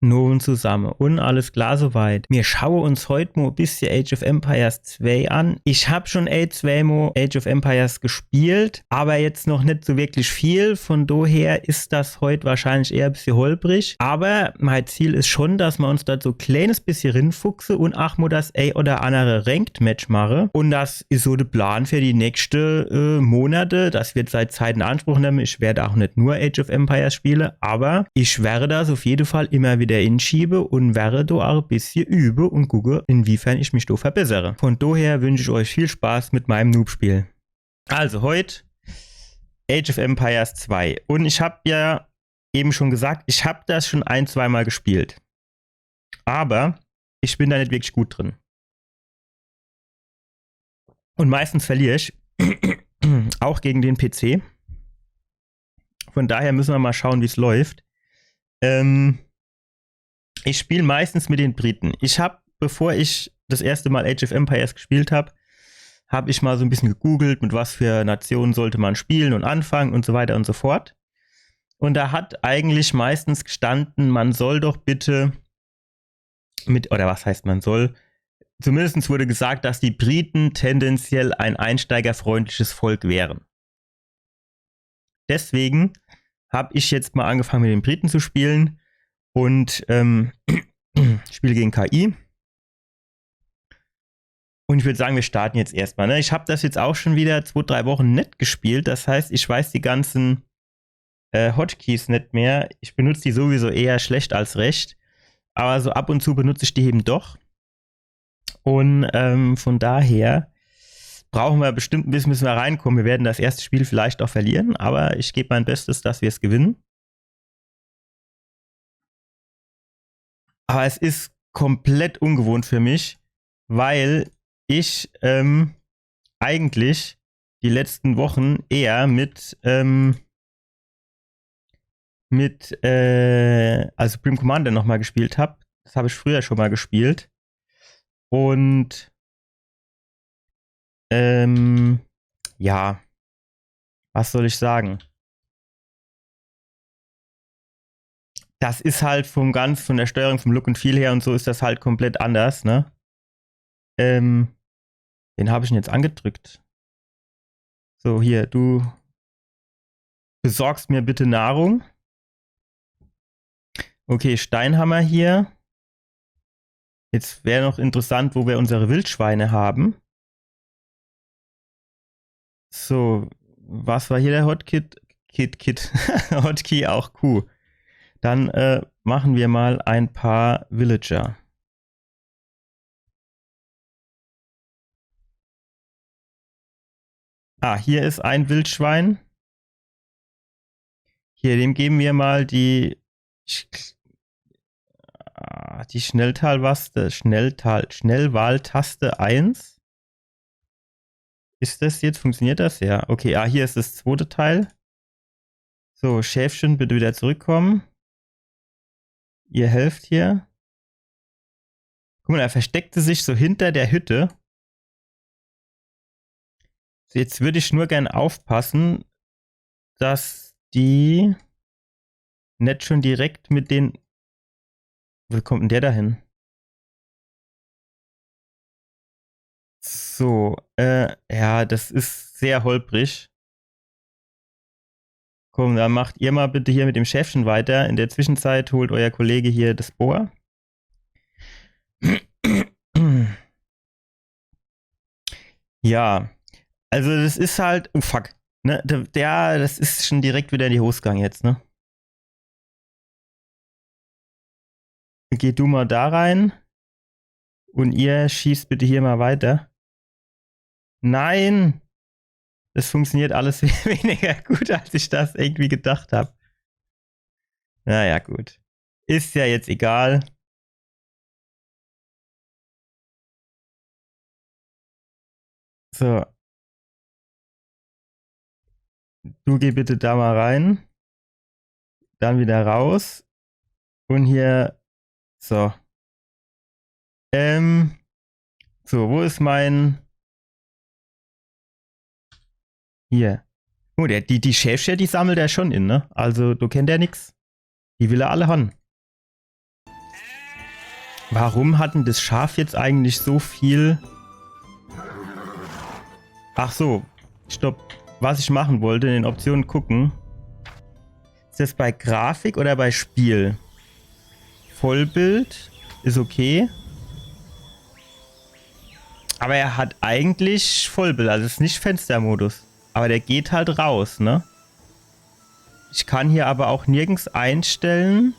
Nun zusammen und alles klar soweit. Wir schauen uns heute mal ein bisschen Age of Empires 2 an. Ich habe schon Age of Empires gespielt, aber jetzt noch nicht so wirklich viel. Von daher ist das heute wahrscheinlich eher ein bisschen holprig. Aber mein Ziel ist schon, dass wir uns da so ein kleines bisschen rinfuchsen und auch mal das ein oder andere Ranked Match mache. Und das ist so der Plan für die nächsten Monate. Das wird seit Zeit in Anspruch nehmen. Ich werde auch nicht nur Age of Empires spielen, aber ich werde das auf jeden Fall immer wieder inschiebe und werde da auch ein bisschen übe und gucke, inwiefern ich mich da verbessere. Von daher wünsche ich euch viel Spaß mit meinem Noob-Spiel. Also heute Age of Empires 2. Und ich habe ja eben schon gesagt, ich habe das schon ein-, zweimal gespielt. Aber ich bin da nicht wirklich gut drin. Und meistens verliere ich. Auch gegen den PC. Von daher müssen wir mal schauen, wie es läuft. Ich spiele meistens mit den Briten. Ich habe, bevor ich das erste Mal Age of Empires gespielt habe, habe ich mal so ein bisschen gegoogelt, mit was für Nationen sollte man spielen und anfangen und so weiter und so fort. Und da hat eigentlich meistens gestanden, man soll doch bitte mit, oder was heißt man soll, zumindest wurde gesagt, dass die Briten tendenziell ein einsteigerfreundliches Volk wären. Deswegen habe ich jetzt mal angefangen mit den Briten zu spielen und spiele gegen KI. Und ich würde sagen, wir starten jetzt erstmal. Ne? Ich habe das jetzt auch schon wieder 2-3 Wochen nicht gespielt. Das heißt, ich weiß die ganzen Hotkeys nicht mehr. Ich benutze die sowieso eher schlecht als recht. Aber so ab und zu benutze ich die eben doch. Und von daher brauchen wir bestimmt ein bisschen, müssen wir reinkommen. Wir werden das erste Spiel vielleicht auch verlieren. Aber ich gebe mein Bestes, dass wir es gewinnen. Aber es ist komplett ungewohnt für mich, weil ich eigentlich die letzten Wochen eher mit Supreme Commander nochmal gespielt habe. Das habe ich früher schon mal gespielt. Und ja, was soll ich sagen? Das ist halt von der Steuerung, vom Look und Feel her und so ist das halt komplett anders, ne? Wen habe ich denn jetzt angedrückt? So, hier, du besorgst mir bitte Nahrung. Okay, Steinhammer hier. Jetzt wäre noch interessant, wo wir unsere Wildschweine haben. So, was war hier der Hotkit? Hotkey, auch Q. Dann machen wir mal ein paar Villager. Ah, hier ist ein Wildschwein. Hier, dem geben wir mal die Schnellwahltaste 1. Ist das jetzt? Funktioniert das? Ja. Okay, hier ist das zweite Teil. So, Schäfchen, bitte wieder zurückkommen. Ihr helft hier. Guck mal, er versteckte sich so hinter der Hütte. So, jetzt würde ich nur gern aufpassen, dass die nicht schon direkt mit den... Wo kommt denn der dahin? So, ja, das ist sehr holprig. Komm, dann macht ihr mal bitte hier mit dem Schäfchen weiter. In der Zwischenzeit holt euer Kollege hier das Bohr. Ja, also das ist halt... Oh, fuck. Ne, das ist schon direkt wieder in die Hose gegangen jetzt, ne? Geh du mal da rein. Und ihr schießt bitte hier mal weiter. Nein! Das funktioniert alles weniger gut, als ich das irgendwie gedacht habe. Naja, gut. Ist ja jetzt egal. So. Du geh bitte da mal rein. Dann wieder raus. Und hier. So. So, wo ist mein... Hier. Oh, die Schäfchen, die sammelt er schon in, ne? Also, du kennt ja nix. Die will er alle haben. Warum hat denn das Schaf jetzt eigentlich so viel... Ach so, stopp. Was ich machen wollte, in den Optionen gucken. Ist das bei Grafik oder bei Spiel? Vollbild ist okay. Aber er hat eigentlich Vollbild, also es ist nicht Fenstermodus. Aber der geht halt raus, ne? Ich kann hier aber auch nirgends einstellen,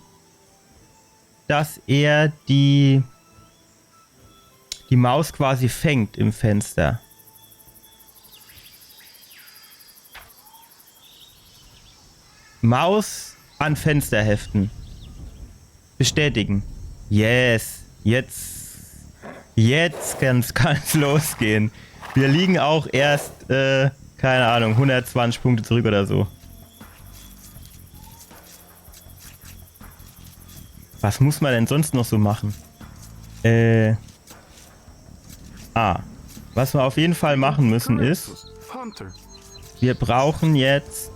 dass er die Maus quasi fängt im Fenster. Maus an Fenster heften. Bestätigen. Yes. Jetzt kann's losgehen. Wir liegen auch erst, keine Ahnung, 120 Punkte zurück oder so. Was muss man denn sonst noch so machen? Was wir auf jeden Fall machen müssen ist, wir brauchen jetzt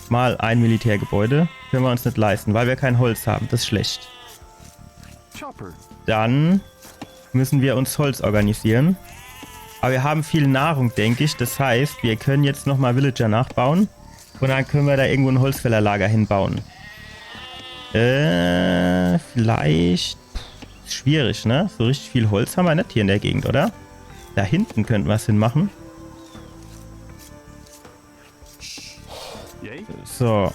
mal ein Militärgebäude. Können wir uns nicht leisten, weil wir kein Holz haben. Das ist schlecht. Dann müssen wir uns Holz organisieren. Aber wir haben viel Nahrung, denke ich. Das heißt, wir können jetzt nochmal Villager nachbauen. Und dann können wir da irgendwo ein Holzfällerlager hinbauen. Vielleicht... Schwierig, ne? So richtig viel Holz haben wir nicht hier in der Gegend, oder? Da hinten könnten wir es hinmachen. So.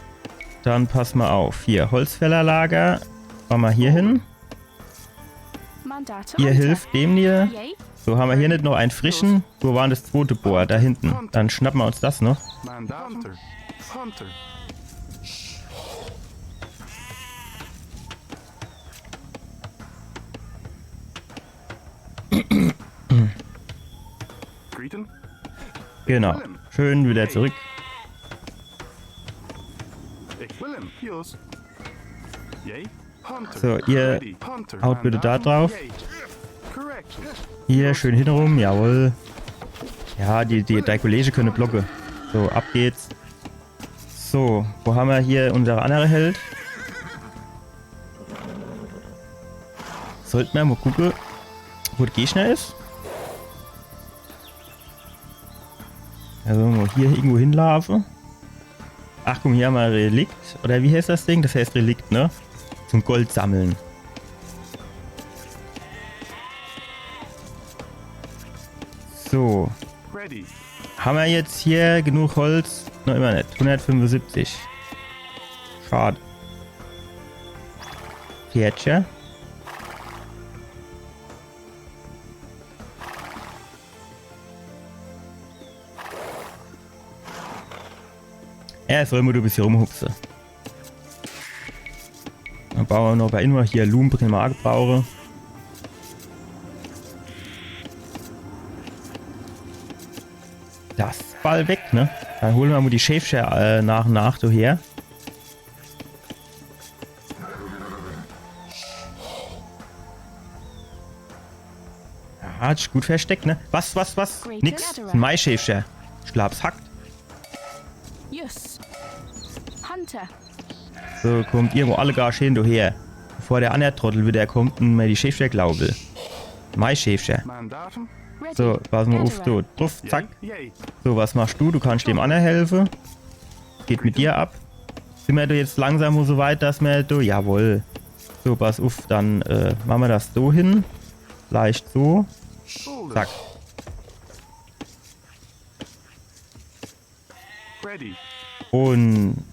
Dann pass mal auf. Hier, Holzfällerlager. Machen wir hier hin. Ihr hilft dem hier. So, haben wir hier nicht noch einen frischen? Wo war das zweite Bohr? Da hinten. Dann schnappen wir uns das noch. Genau. Schön wieder zurück. So, ihr haut bitte da drauf. Hier, schön hinrum. Jawohl. Ja, die College können blocken. So, ab geht's. So, wo haben wir hier unsere andere Held? Sollten wir mal gucken, wo der Gegner ist. Also mal hier irgendwo hinlaufen. Ach guck, hier haben wir Relikt. Oder wie heißt das Ding? Das heißt Relikt, ne? Zum Gold sammeln. So. Haben wir jetzt hier genug Holz? Noch immer nicht. 175. Schade. Pferdchen. Ja, soll mal ein bisschen rumhupsen. Dann bauen wir noch bei immer hier Lumenprimark brauche. Das Ball weg, ne? Dann holen wir mal die Schäfchen nach und nach her. Ja, hat sich gut versteckt, ne? Was? Nix. Ein Maischäfchen. Schlaf's hackt. So, kommt irgendwo alle gar schön daher. Bevor der andere Trottel wieder kommt und mir die Schäfchen glauben will. Mein Schäfchen. So, pass mal auf, so, drauf, zack. So, was machst du? Du kannst dem anderen helfen. Geht mit dir ab. Sind wir da jetzt langsam so weit, dass wir da... Jawohl. So, pass auf, dann machen wir das so hin. Leicht so. Zack. Und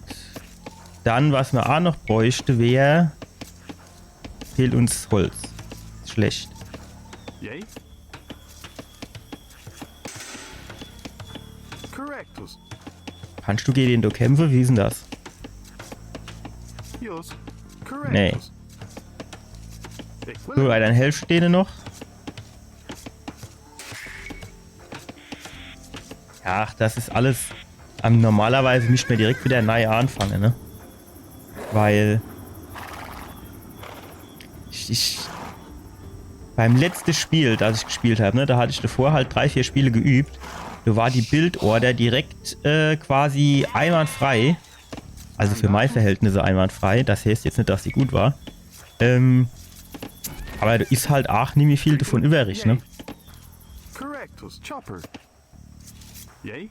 dann, was wir auch noch bräuchte, wäre... Fehlt uns Holz. Schlecht. Kannst du gegen den du kämpfen? Wie ist denn das? Nee. So, dann helft du denen noch. Ach, das ist alles... normalerweise nicht mehr direkt wieder neu anfangen, ne? Weil... Ich beim letzten Spiel, das ich gespielt habe, ne, da hatte ich davor halt 3-4 Spiele geübt. Da war die Bildorder direkt quasi einwandfrei. Also für meine Verhältnisse einwandfrei. Das heißt jetzt nicht, dass sie gut war. Aber da ist halt auch nicht mehr viel davon übrig, ne? Correctus, chopper. Yay?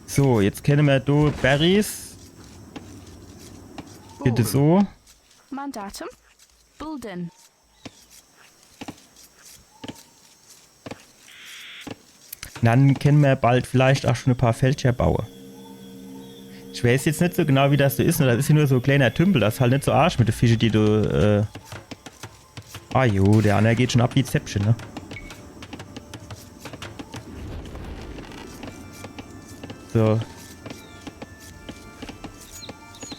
So, jetzt kennen wir da Berries. Bitte so. Mandatum. Bulden. Dann können wir bald vielleicht auch schon ein paar Fälscher bauen. Ich weiß jetzt nicht so genau, wie das so ist. Ne? Das ist ja nur so ein kleiner Tümpel. Das ist halt nicht so arsch mit den Fischen, die du... Ah jo, der andere geht schon ab wie Zäpfchen, ne? So.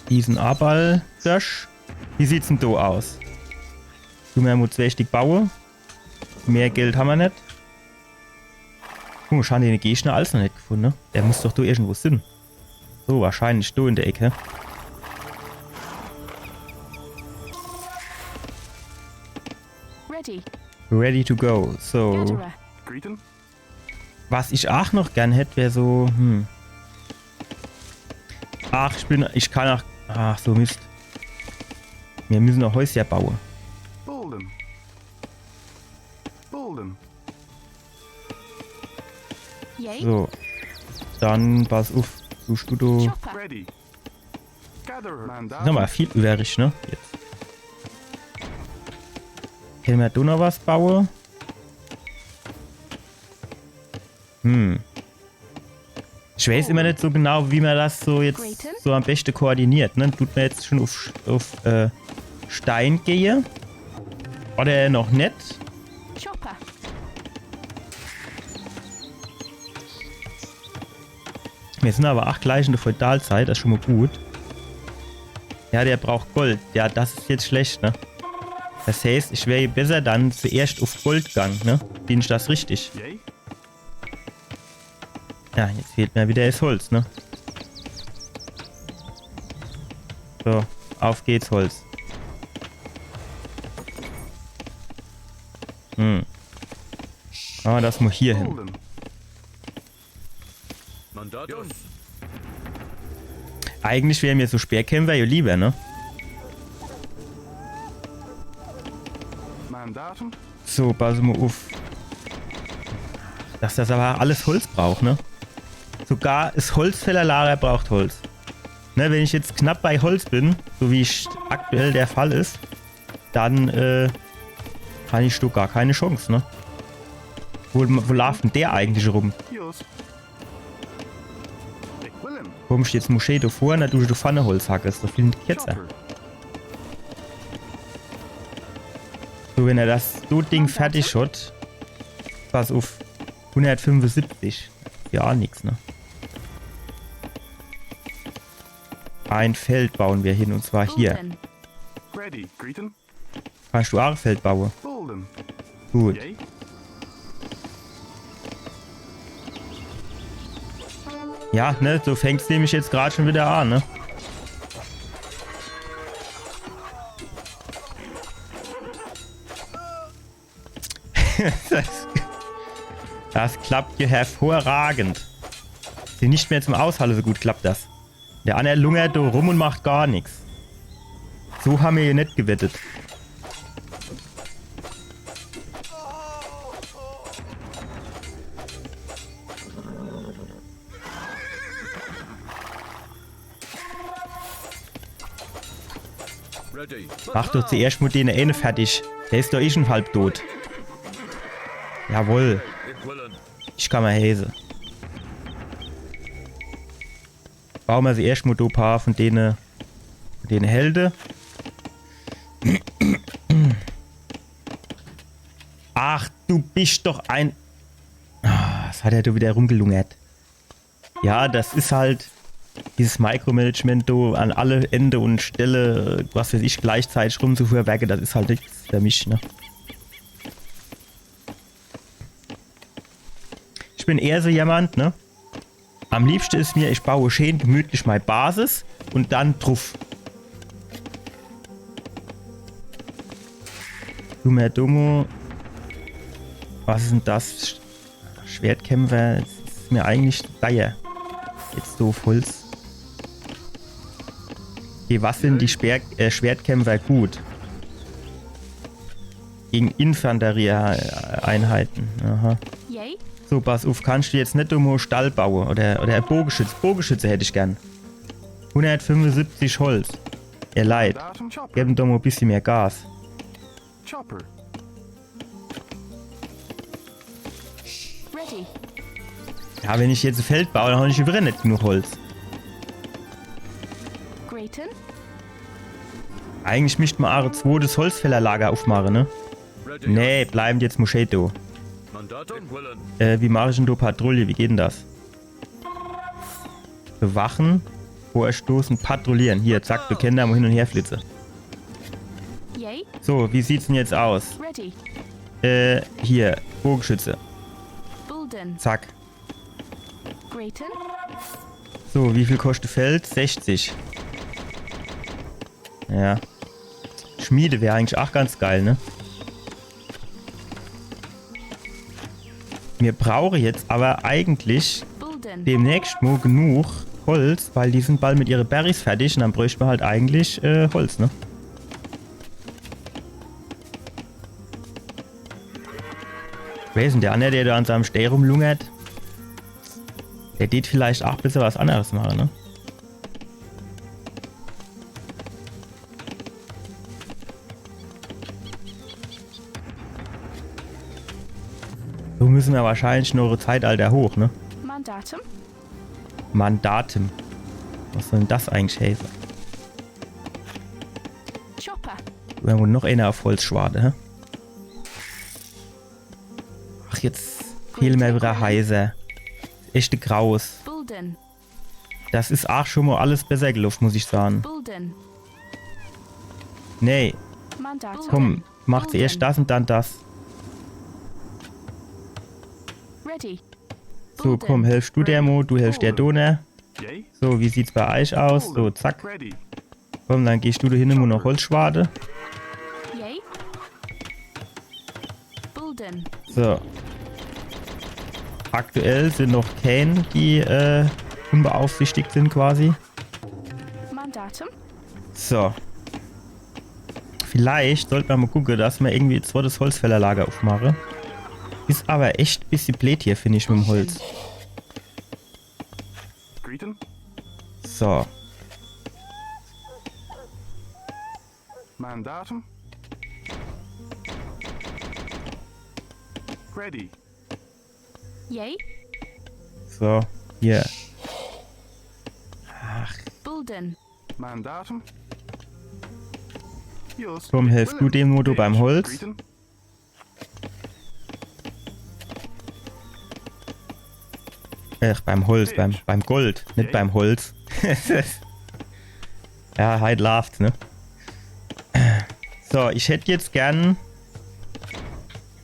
Diesen A-Ball. Wie sieht's denn da aus? Du mehr muss richtig bauen. Mehr Geld haben wir nicht. Guck mal, schade, den Gegner alles noch nicht gefunden, ne? Der muss doch da irgendwo sein. So, wahrscheinlich da in der Ecke. Ready. Ready to go. So. Gatherer. Greeting? Was ich auch noch gern hätte, wäre so, Ach, ich kann auch... Ach, so Mist. Wir müssen noch Häuser bauen. Bulden. Bulden. Yay. So. Dann pass auf. Suchst du da... Chopper. Ready. Gatherer. Mandatum. Nochmal viel übrig, ne? Jetzt. Können wir da noch was bauen? Ich weiß immer nicht so genau, wie man das so jetzt so am besten koordiniert, ne? Tut man jetzt schon auf Stein gehen? Oder noch nicht? Chopper. Wir sind aber auch gleich in der Feudalzeit, das ist schon mal gut. Ja, der braucht Gold. Ja, das ist jetzt schlecht, ne? Das heißt, ich wäre besser dann zuerst auf Gold gegangen, ne? Bin ich das richtig? Yay? Ja, jetzt fehlt mir wieder das Holz, ne? So, auf geht's, Holz. Aber das muss hier hin. Bulden. Mandatum. Eigentlich wäre mir so Speerkämpfer ja lieber, ne? Mandatum. So, pass mal auf. Dass das aber alles Holz braucht, ne? Sogar das Holzfällerlager braucht Holz. Ne, wenn ich jetzt knapp bei Holz bin, so wie aktuell der Fall ist, dann habe ich doch gar keine Chance, ne? Wo läuft denn der eigentlich rum? Yos. Ich will him. Warum steht jetzt Moschee davor? Na, du Pfanne Holz hackest. Da fehlen die Ketzer. Chopper. So, wenn er das so Ding fertig hat, pass auf, 175. Ja, nix, ne? Ein Feld bauen wir hin, und zwar hier. Bulden. Ready. Greeting? Kannst du auch ein Feld bauen? Bulden. Gut. Yay? Ja, ne, so fängt es nämlich jetzt gerade schon wieder an, ne? Das klappt hier hervorragend. Sie nicht mehr zum Aushalten, so gut klappt das. Der andere lungert da rum und macht gar nichts. So haben wir hier nicht gewettet. Ready. Mach doch zuerst mal den eine fertig. Der ist doch eh schon halb tot. Jawohl. Ich willen. Ich kann mal Häse. Bauen wir sie erst mal ein paar von denen Helden. Ach, du bist doch ein... Was hat er da wieder rumgelungert? Ja, das ist halt dieses Micromanagement da an alle Ende und Stelle, was weiß ich, gleichzeitig rumzufuhrwerke, das ist halt nichts für mich, ne? Ich bin eher so jemand, ne? Am liebsten ist mir, ich baue schön gemütlich meine Basis und dann drauf. Dummer Dummo. Was ist denn das? Schwertkämpfer. Das ist mir eigentlich Deier. Jetzt doof Holz. Okay, was sind die Schwertkämpfer gut? Gegen Infanterieeinheiten. Aha. Yay. So, pass auf, kannst du jetzt nicht nur Stall bauen? Oder Bogenschütze. Bogenschütze hätte ich gern. 175 Holz. Ihr leid. Mandatum chopper. Geben doch mal ein bisschen mehr Gas. Chopper. Ready. Ja, wenn ich jetzt ein Feld baue, dann habe ich wieder nicht genug Holz. Grayton. Eigentlich müsste man auch ein zweites Holzfällerlager aufmachen, ne? Nee, bleiben jetzt Moscheto. Wie mache ich denn da Patrouille? Wie geht denn das? Bewachen, vorstoßen, patrouillieren. Hier, zack, du kennst da mal hin und her flitze. Yay. So, wie sieht's denn jetzt aus? Ready. Hier, Bogenschütze. Bulden. Zack. Grayton. So, wie viel kostet Feld? 60. Ja. Schmiede wäre eigentlich auch ganz geil, ne? Wir brauchen jetzt aber eigentlich Bulden. demnächst mal genug Holz, weil die sind bald mit ihren Berries fertig und dann bräuchten wir halt eigentlich Holz, ne? Wer ist denn der andere, der da an seinem Steh rumlungert? Der geht vielleicht auch ein bisschen was anderes machen, ne? So müssen wir wahrscheinlich noch ein Zeitalter hoch, ne? Mandatum. Mandatum. Was soll denn das eigentlich helfen? Chopper. Wir haben wohl noch einer auf Holzschwade, hä? Ach, jetzt fehlen mir wieder heiser. Echte Graus. Bulden. Das ist auch schon mal alles besser gelaufen, muss ich sagen. Bulden. Nee, Mandatum. komm, macht zuerst das und dann das. Ready. So, komm, helfst du der Mo, du helfst der Donner. Yay. So, wie sieht's bei euch aus? So, Bulden. zack. Ready. Komm, dann gehst du da hin und noch Holzschwade. Yay. Bulden. So. Aktuell sind noch Kähne, die unbeaufsichtigt sind quasi. Mandatum. So. Vielleicht sollten wir mal gucken, dass wir irgendwie zwar das Holzfällerlager aufmachen. Ist aber echt ein bisschen blöd hier, finde ich, mit dem Holz. Greeting. So. Mandatum. Ready. Yay. So. Hier. Bulden. Mandatum. Just. Komm, helf du dem Moto beim Holz. Greeting. Beim Holz, beim Gold, nicht beim Holz. Ja, halt lacht, ne? So, ich hätte jetzt gern...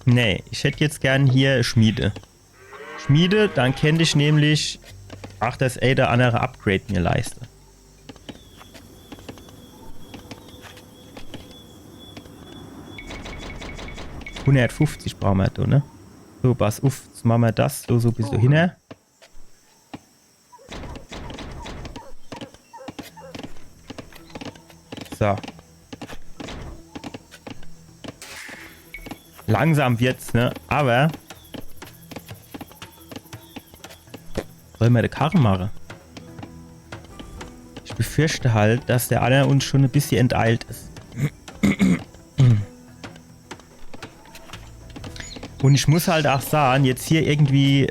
Nee, ich hätte jetzt gern hier Schmiede. Schmiede, dann könnte ich nämlich... Ach, das der andere Upgrade mir leiste. $150 brauchen wir da, ne? So, pass auf, jetzt machen wir das so ein bisschen hin. So. Langsam wird's, ne? Aber sollen wir die Karren machen? Ich befürchte halt, dass der Anna uns schon ein bisschen enteilt ist. Und ich muss halt auch sagen, jetzt hier irgendwie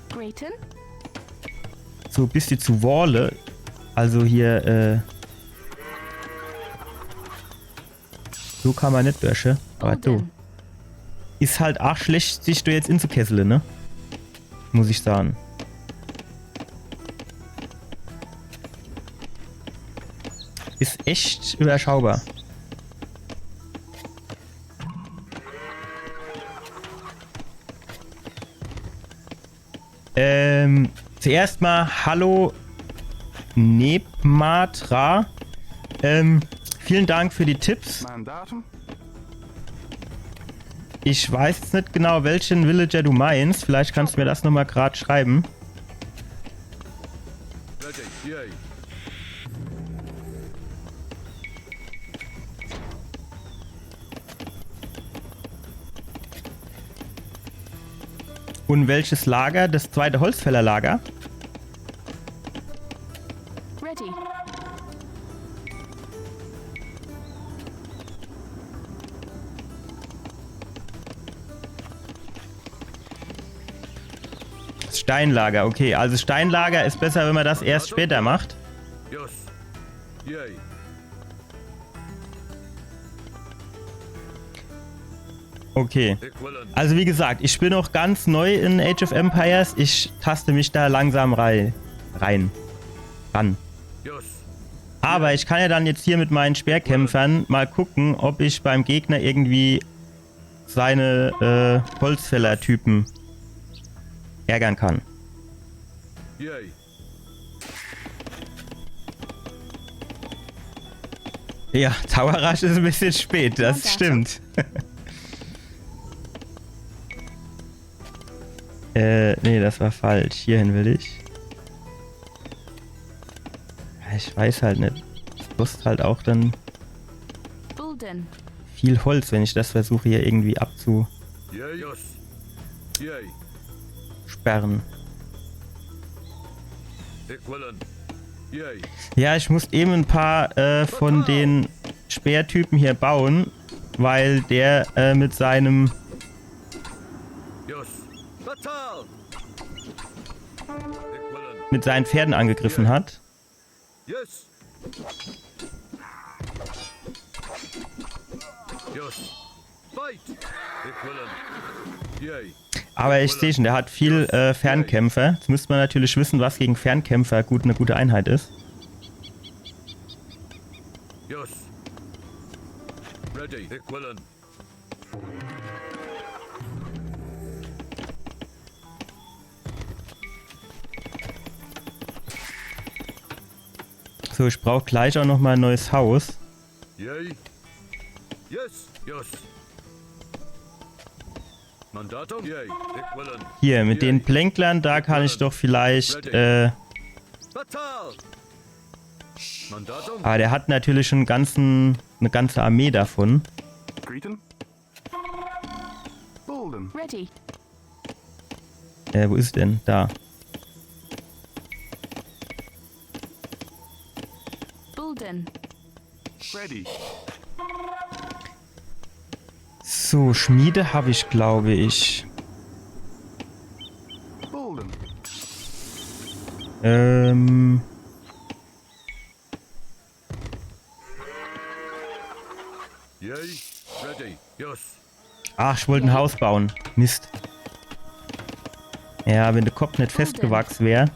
Grayton. so ein bisschen zu Walle. Also hier, so kann man nicht löschen. Aber du. Bulden. Ist halt auch schlecht, sich da jetzt inzukesseln, ne? Muss ich sagen. Ist echt überschaubar. Zuerst mal Hallo Nebmatra. Vielen Dank für die Tipps. Mandatum. Ich weiß jetzt nicht genau, welchen Villager du meinst. Vielleicht kannst du mir das nochmal gerade schreiben. Und welches Lager? Das zweite Holzfällerlager? Ready. Das Steinlager, okay. Also Steinlager ist besser, wenn man das erst später macht. Yes. Yay. Okay. Equivalent. Also wie gesagt, ich bin noch ganz neu in Age of Empires. Ich taste mich da langsam ran. Yes. Aber ich kann ja dann jetzt hier mit meinen Speerkämpfern mal gucken, ob ich beim Gegner irgendwie seine Holzfäller-Typen ärgern kann. Yay. Ja, Tower Rush ist ein bisschen spät, das stimmt. Nee, das war falsch. Hierhin will ich. Ja, ich weiß halt nicht. Es kostet halt auch dann Bulden. viel Holz, wenn ich das versuche hier irgendwie abzusperren. Yay. Yes. Yay. Equivalent. Yay. Ja, ich muss eben ein paar von den Speertypen hier bauen, weil der mit seinem Yes. Batal. Equivalent. mit seinen Pferden angegriffen hat. Yes. Yes. Fight. Equivalent. Yay. Aber ich sehe schon, der hat viel Fernkämpfer. Jetzt müsste man natürlich wissen, was gegen Fernkämpfer eine gute Einheit ist. Yes. Ready. Equivalent. So, ich brauche gleich auch nochmal ein neues Haus. Yay. Yes. Yes. Mandatum. Yay. Equivalent. Hier, mit den Plänklern, da kann ich doch vielleicht... Batal. Mandatum. Aber der hat natürlich schon eine ganze Armee davon. Greeting. Bolden. Ready. Wo ist denn? Da. Bulden. Ready. So, Schmiede habe ich, glaube ich. Bolden. Yay. Ready. Yes. Ach, ich wollte ein Haus bauen. Mist. Ja, wenn der Kopf nicht festgewachsen wäre.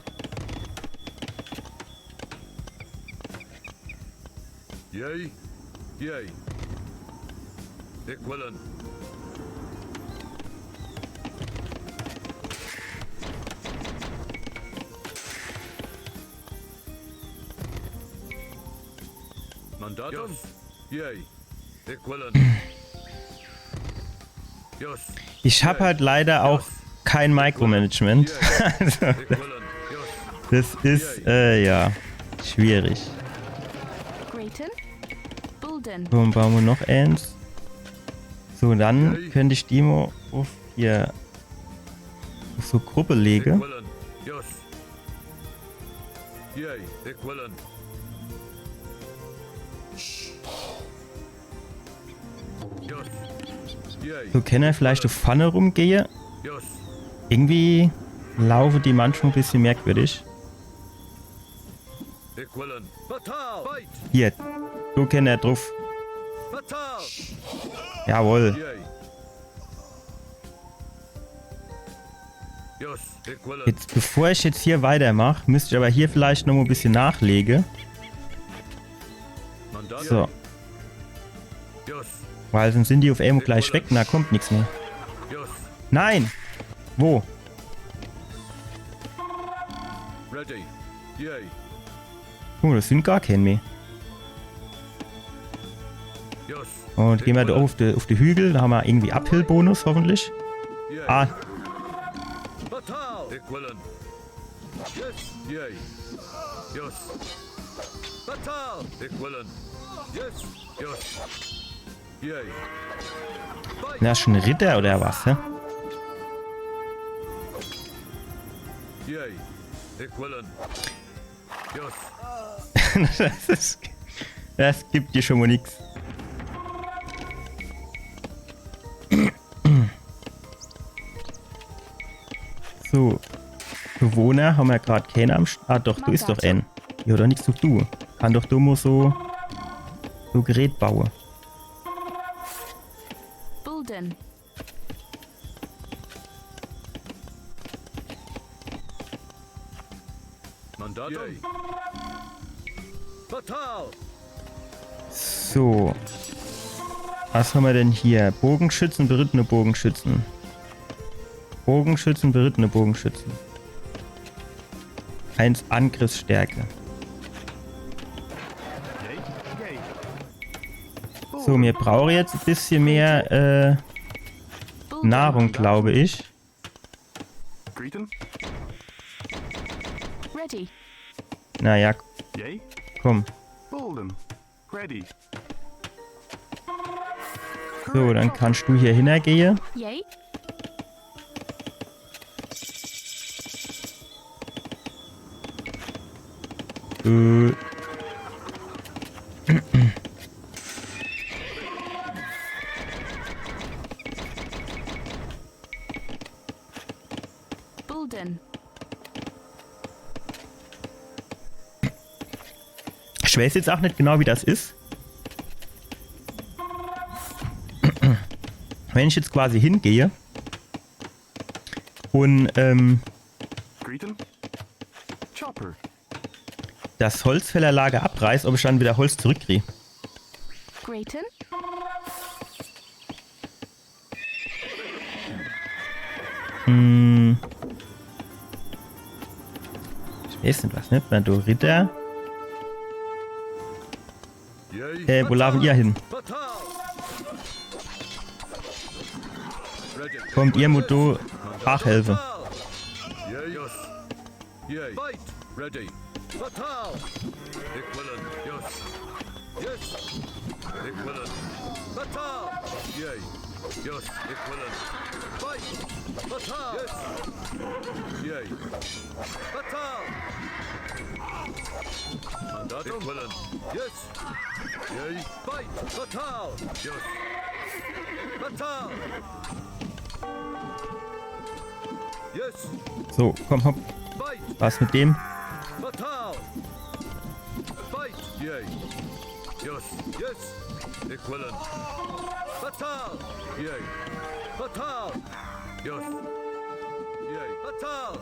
Yay. Yay. Equivalent. Mandatum. Yay. Equivalent. Yes. Ich habe halt leider auch kein Micromanagement. Also, Equivalent. Yes. das ist, ja, schwierig. Grayton. Bulden. So, dann bauen wir noch eins. So, dann könnte ich die mal auf hier auf so Gruppe legen. Equivalent. Yes. Yay. Equivalent. Yes. Yay. So, kann er vielleicht auf Pfanne rumgehen. Yes. Irgendwie laufen die manchmal ein bisschen merkwürdig. Equivalent. Batal. Fight. Hier, so kann er drauf. Batal. Jawohl. Yay. Yes. Equivalent. Jetzt, bevor ich jetzt hier weitermache, müsste ich aber hier vielleicht noch mal ein bisschen nachlegen. Mandat. So, Yes. weil sonst sind die auf einmal gleich weg und da kommt nichts mehr. Yes. Nein! Wo? Ready. Yay. Oh, das sind gar keine mehr. Yes. Und gehen wir da auf die Hügel, da haben wir irgendwie Uphill-Bonus hoffentlich. Yay. Ah, Batal. Equivalent. Yes. Yay. Yes. Batal. Equivalent. Yes. Yes. Yay. Fight. das ist schon ein Ritter oder was, hä? Yay. Equivalent. Yes. Das gibt dir schon mal nichts. So. Bewohner haben wir gerade keinen am Start. Ah doch, du ist doch N. Ja, oder nichts du. Kann doch du mal so Gerät bauen. Bulden. Mandatum. Yay. Fatal. So. Was haben wir denn hier? Bogenschützen, berittene Bogenschützen. Bogenschützen, berittene Bogenschützen. 1 Angriffsstärke. So, mir brauche jetzt ein bisschen mehr Bulden. Nahrung, glaube ich. Greeting. Ready. Naja, Yay. komm. Bolden. Ready. So, dann kannst du hier hingehen. Yay. Bulden. Ich weiß jetzt auch nicht genau, wie das ist. Wenn ich jetzt quasi hingehe und Greeting. Chopper. das Holzfällerlager abreißt, ob ich dann wieder Holz zurückkriege. Grayton. Ich weiß nicht, was nicht? Na, du Ritter. Yay. Wo laufen ihr hin? Fatal. Ready. Kommt ihr Motto Nachhilfe? Fatal. Yay. Yes. Yay. Fight. Ready. Fatal. Equivalent. Yes. Yes. Equivalent. Fatal. Yay. Yes. Equivalent. Fight. Fatal. Yes. Yay. Fatal. Mandatum. Equivalent. Yes. Yay. Fight. Fatal. Yes. Fatal. Yes. So, komm, hopp. Fight. Was mit dem? Fatal. Fight. Yay. Yes. Yes. Equivalent. Fatal. Yay. Fatal. Yes. Yay. Fatal.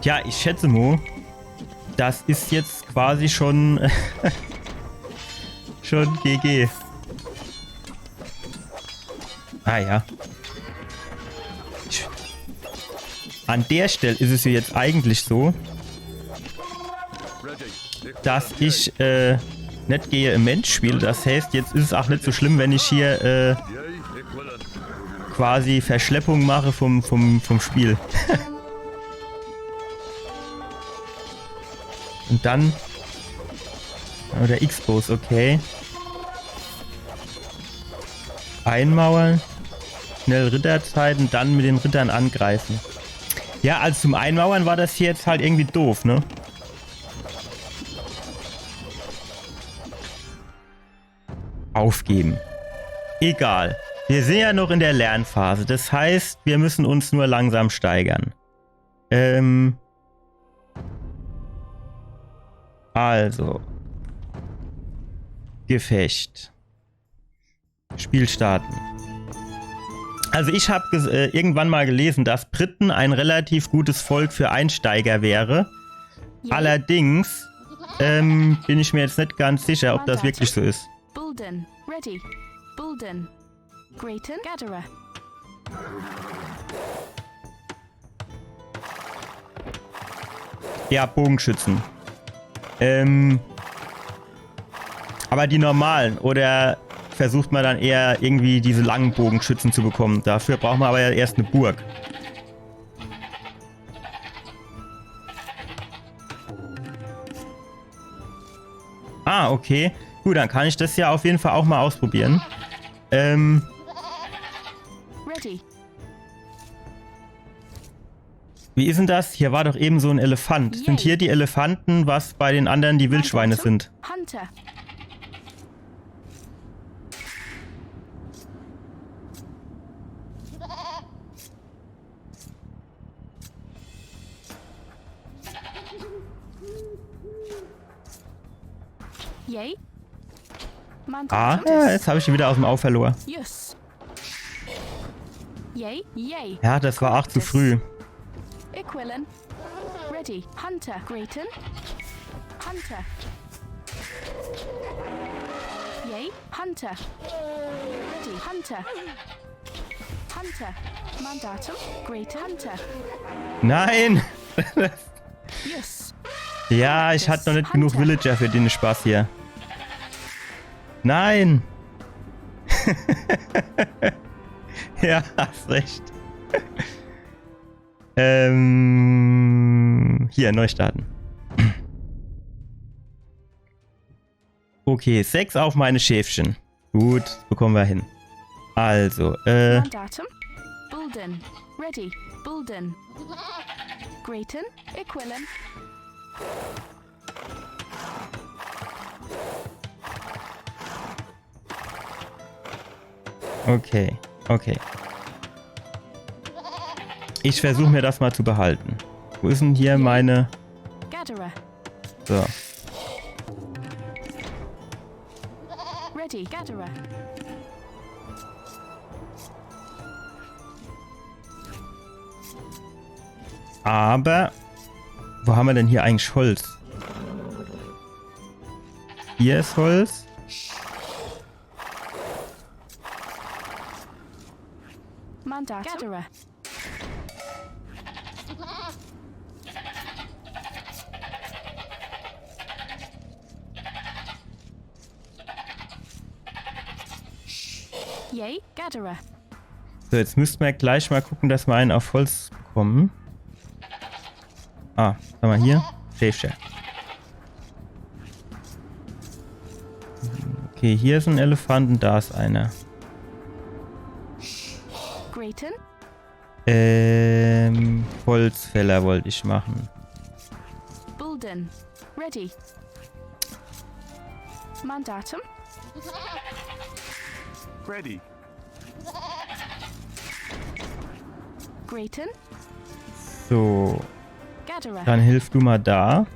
Ja, ich schätze mal, das ist jetzt quasi schon schon GG. Ah ja. An der Stelle ist es ja jetzt eigentlich so, Ready. dass ich nicht gehe im Mensch spiele. Das heißt, jetzt ist es auch nicht so schlimm, wenn ich hier Yay. Equivalent. quasi Verschleppung mache vom Spiel. Und dann... Oder X-Bows, okay. Einmauern. Schnell Ritterzeiten, dann mit den Rittern angreifen. Ja, also zum Einmauern war das hier jetzt halt irgendwie doof, ne? Aufgeben. Egal. Wir sind ja noch in der Lernphase. Das heißt, wir müssen uns nur langsam steigern. Also. Gefecht. Spiel starten. Also ich habe irgendwann mal gelesen, dass Briten ein relativ gutes Volk für Einsteiger wäre. Yay. Allerdings bin ich mir jetzt nicht ganz sicher, ob das wirklich so ist. Bulden. Ready. Bulden. Grayton. Gatherer. Ja, Bogenschützen. Aber die normalen. Oder versucht man dann eher irgendwie diese langen Bogenschützen zu bekommen. Dafür braucht man aber ja erst eine Burg. Ah, okay. Gut, dann kann ich das ja auf jeden Fall auch mal ausprobieren. Ready. Wie ist denn das? Hier war doch eben so ein Elefant. Sind hier die Elefanten, was bei den anderen die Wildschweine sind? Hunter. Yay. Ah, Mandatum. ja, jetzt habe ich die wieder aus dem Au verloren. Yes. Yay. Yay. Ja, das war auch zu früh. Equilin. Ready. Hunter. Grayton. Hunter. Yay. Hunter. Ready. Hunter. Hunter. Mandatum. Grayton. Hunter. Nein! Yes. Ja, ich hatte noch nicht genug Villager für den Spaß hier. Nein! Ja, hast recht. Hier, neu starten. Okay, 6 auf meine Schäfchen. Gut, bekommen wir hin. Also, Mandatum. Bulden. Ready. Bulden. Grayton. Equilin. okay, okay. Ich versuche mir das mal zu behalten. Wo ist denn hier meine... Gatherer. So. Ready. Gatherer. Aber... Wo haben wir denn hier eigentlich Holz? Hier ist Holz. Mandatum. Gatherer. Yay. Gatherer. So, jetzt müssten wir gleich mal gucken, dass wir einen auf Holz bekommen. Ah, sag mal hier. Schäfchen. Okay, hier ist ein Elefant und da ist einer. Grayton. Holzfäller wollte ich machen. Bulden. Ready. Mandatum. Ready. Grayton. So, Gatherer. dann hilf du mal da.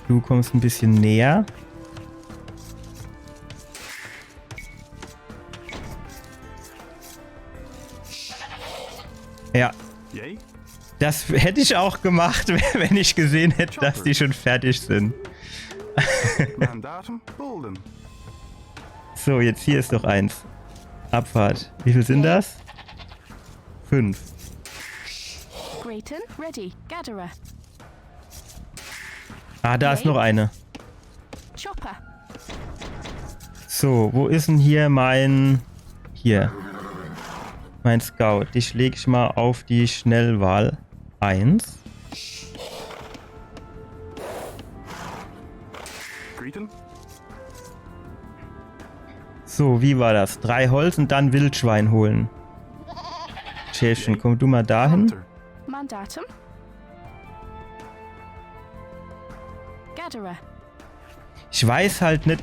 Du kommst ein bisschen näher. Ja, Yay. das hätte ich auch gemacht, wenn ich gesehen hätte, dass die schon fertig sind. Mandatum. Bulden. So, jetzt hier ist noch eins. Abfahrt. Wie viel sind das? 5. Grayton. Ready. Gatherer. Ah, da ist noch eine. Chopper. So, wo ist denn hier mein... Hier. Mein Scout. Dich lege ich mal auf die Schnellwahl 1. Grayton. So, wie war das? 3 Holz und dann Wildschwein holen. Schäfchen, komm du mal dahin. Hunter. Mandatum. Gatherer. Ich weiß halt nicht,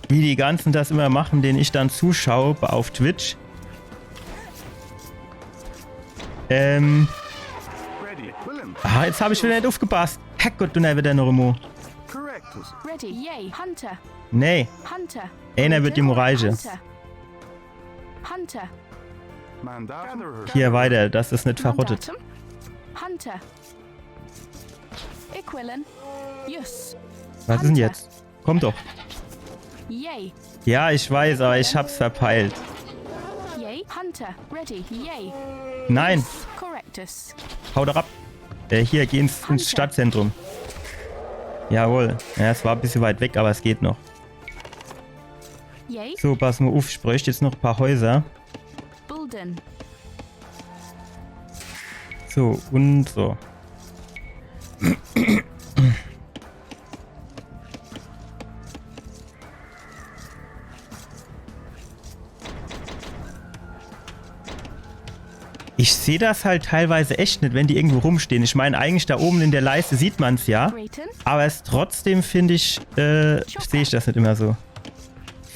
wie die ganzen das immer machen, denen ich dann zuschaue auf Twitch. Ready. Willem. Ah, jetzt habe ich wieder nicht aufgepasst. Herrgott, du ne wieder noch immer. Correctus. Ready. Yay. Hunter. Nee, Hunter. einer wird die Moraige. Hunter. Hunter. Mandatum. Gatherer. Hier weiter, das ist nicht verrottet. Mandatum. Hunter. Equilin. Yes. Was ist denn jetzt? Komm doch. Yay. Ja, ich weiß, aber ich hab's verpeilt. Yay. Hunter. Ready. Yay. Nein, Correctus. hau doch ab. Hier, geh ins Stadtzentrum. Jawohl. Ja, es war ein bisschen weit weg, aber es geht noch. Yay. So, pass mal auf, ich bräuchte jetzt noch ein paar Häuser. Bulden. So, und so. Ich sehe das halt teilweise echt nicht, wenn die irgendwo rumstehen. Ich meine, eigentlich da oben in der Leiste sieht man es ja. Grayton. Aber es trotzdem, finde ich, sehe ich das nicht immer so.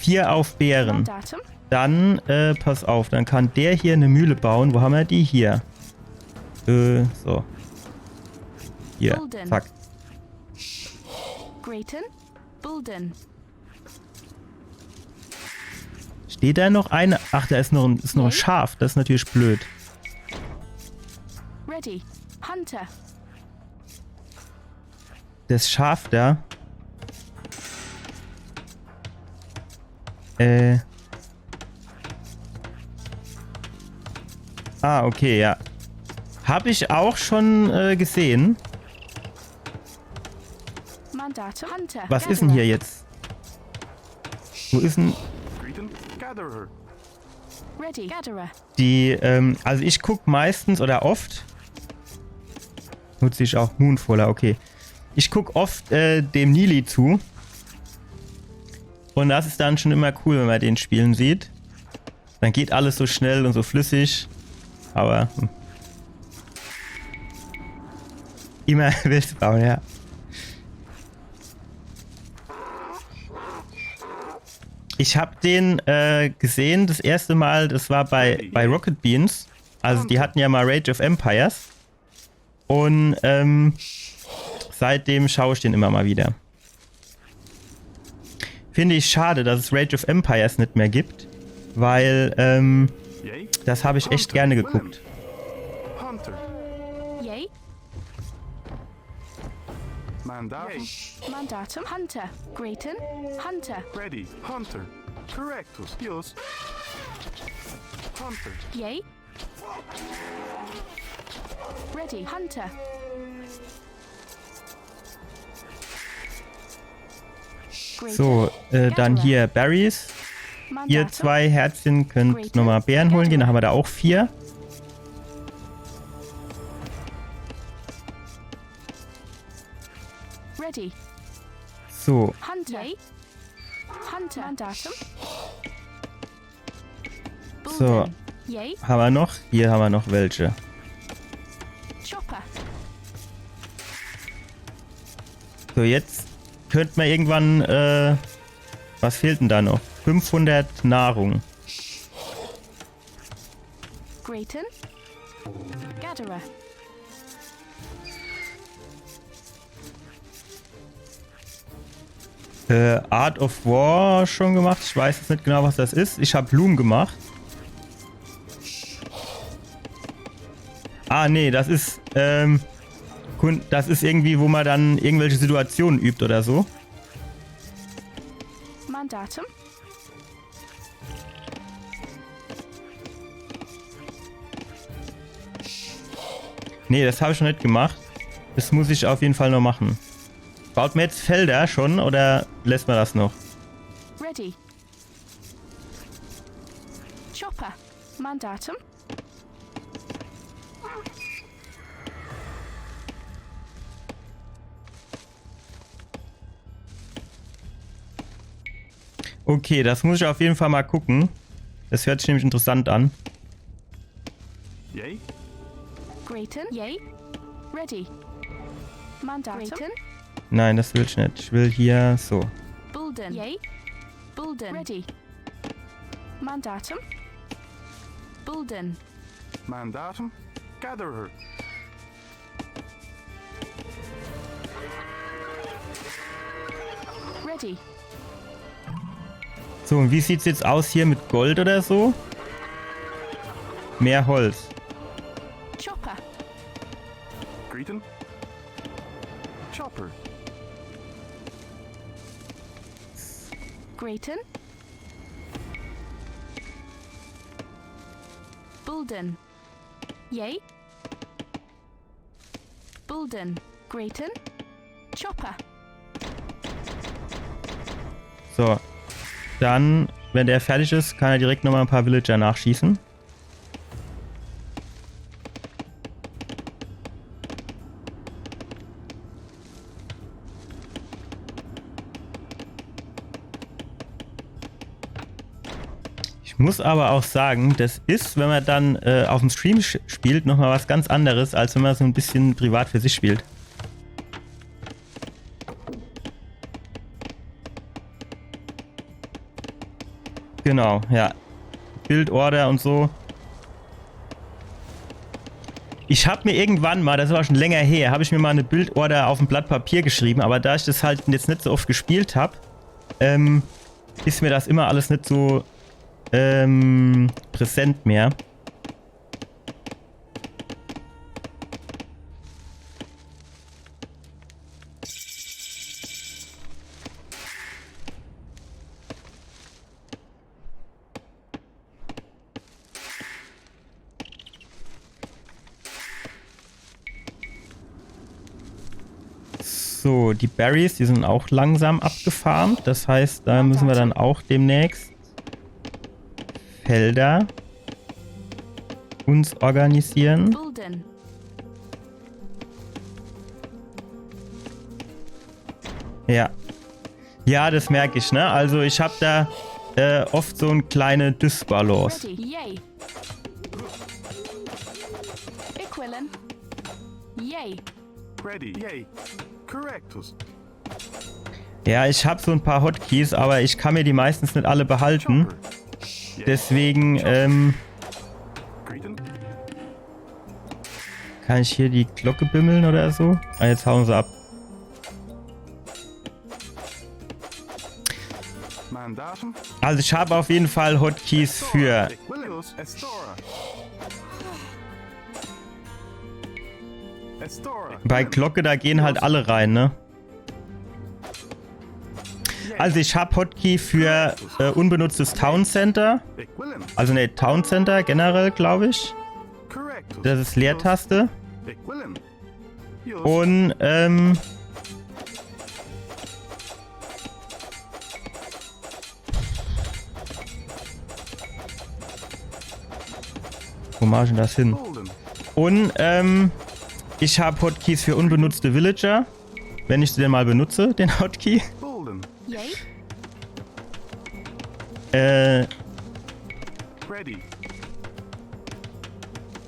4 auf Bären. Mandatum. Dann, pass auf, dann kann der hier eine Mühle bauen. Wo haben wir die? Hier. So. Hier, Bulden. zack. Grayton. Bulden. Steht da noch eine? Ach, da ist noch ein Schaf. Das ist natürlich blöd. Ready. Hunter. Das Schaf da. Ah, okay, ja. Habe ich auch schon gesehen. Mandatum. Hunter. Was ist denn hier jetzt? Wo ist denn Greeton, gatherer. Ready. Gatherer. die, also ich gucke meistens oder oft, nutze ich auch Moonfaller, okay. Ich gucke oft dem Nili zu. Und das ist dann schon immer cool, wenn man den spielen sieht. Dann geht alles so schnell und so flüssig. Aber immer wild bauen, ja. Ich habe den gesehen, das erste Mal, das war bei Rocket Beans. Also die hatten ja mal Rage of Empires. Und seitdem schaue ich den immer mal wieder. Finde ich schade, dass es Rage of Empires nicht mehr gibt. Weil, Yay. das habe ich echt gerne geguckt. Hunter. Yay. Mandatum. Mandatum. Hunter. Grayton. Hunter. Ready. Hunter. Correctus. Yus. Hunter. Yay. Ready. Hunter. Grayton. So, dann hier Berries. Ihr Mandatum. 2 Herzchen könnt nochmal Beeren holen gehen, dann haben wir da auch 4. Ready. So, Hunter. Yay. Hunter. Mandatum. So. Bulden. Yay. haben wir noch? Hier haben wir noch welche. Chopper. So, jetzt könnte man irgendwann, was fehlt denn da noch? 500 Nahrung. Grayton. Gatherer. Art of War schon gemacht. Ich weiß jetzt nicht genau, was das ist. Ich habe Blumen gemacht. Ah, nee, das ist, das ist irgendwie, wo man dann irgendwelche Situationen übt oder so. Mandatum. Nee, das habe ich schon nicht gemacht. Das muss ich auf jeden Fall noch machen. Baut man jetzt Felder schon oder lässt man das noch? Ready. Chopper. Mandatum. Okay, das muss ich auf jeden Fall mal gucken. Das hört sich nämlich interessant an. Yay. Grayton. Yay. Ready. Mandatum. Grayton. Nein, das will ich nicht. Ich will hier so. Bulden. Yay. Bulden. Ready. Mandatum. Bulden. Mandatum. Gatherer. Ready. So, und wie sieht es jetzt aus hier mit Gold oder so? Mehr Holz. Chopper. Greeton. Chopper. Grayton. Bulden. Yay. Bulden. Grayton. Chopper. So. Dann, wenn der fertig ist, kann er direkt nochmal ein paar Villager nachschießen. Ich Ich muss aber auch sagen, das ist, wenn man dann auf dem Stream spielt, nochmal was ganz anderes, als wenn man so ein bisschen privat für sich spielt. Genau, ja. Bildorder und so. Ich habe mir irgendwann mal, das war schon länger her, habe ich mir mal eine Bildorder auf ein Blatt Papier geschrieben, aber da ich das halt jetzt nicht so oft gespielt habe, ist mir das immer alles nicht so präsent mehr. So, die Berries, die sind auch langsam abgefarmt. Das heißt, da müssen wir dann auch demnächst Felder uns organisieren. Bulden. Ja. Ja, das merke ich, ne? Also ich habe da oft so eine kleine Dysbalance. Ready. Yay. Equilin. Yay. Ready. Yay. Correctus. Ja, ich habe so ein paar Hotkeys, aber ich kann mir die meistens nicht alle behalten. Chopper. Yay. Deswegen Greeting. kann ich hier die Glocke bimmeln oder so. Ah, jetzt hauen sie ab. Mandatum. Also ich habe auf jeden Fall Hotkeys für Equilius. Estora. Estora. bei Glocke, da gehen halt alle rein, ne? Yay. Also ich habe Hotkey für unbenutztes Town Center. Equilin. Also ne, Town Center generell, glaube ich. Correctus. Das ist Leertaste. Equilin. Yus. Und wo mache ich denn das hin? Bulden. Und ich habe Hotkeys für unbenutzte Villager. Wenn ich sie denn mal benutze, den Hotkey. Bulden. Yay. Ready.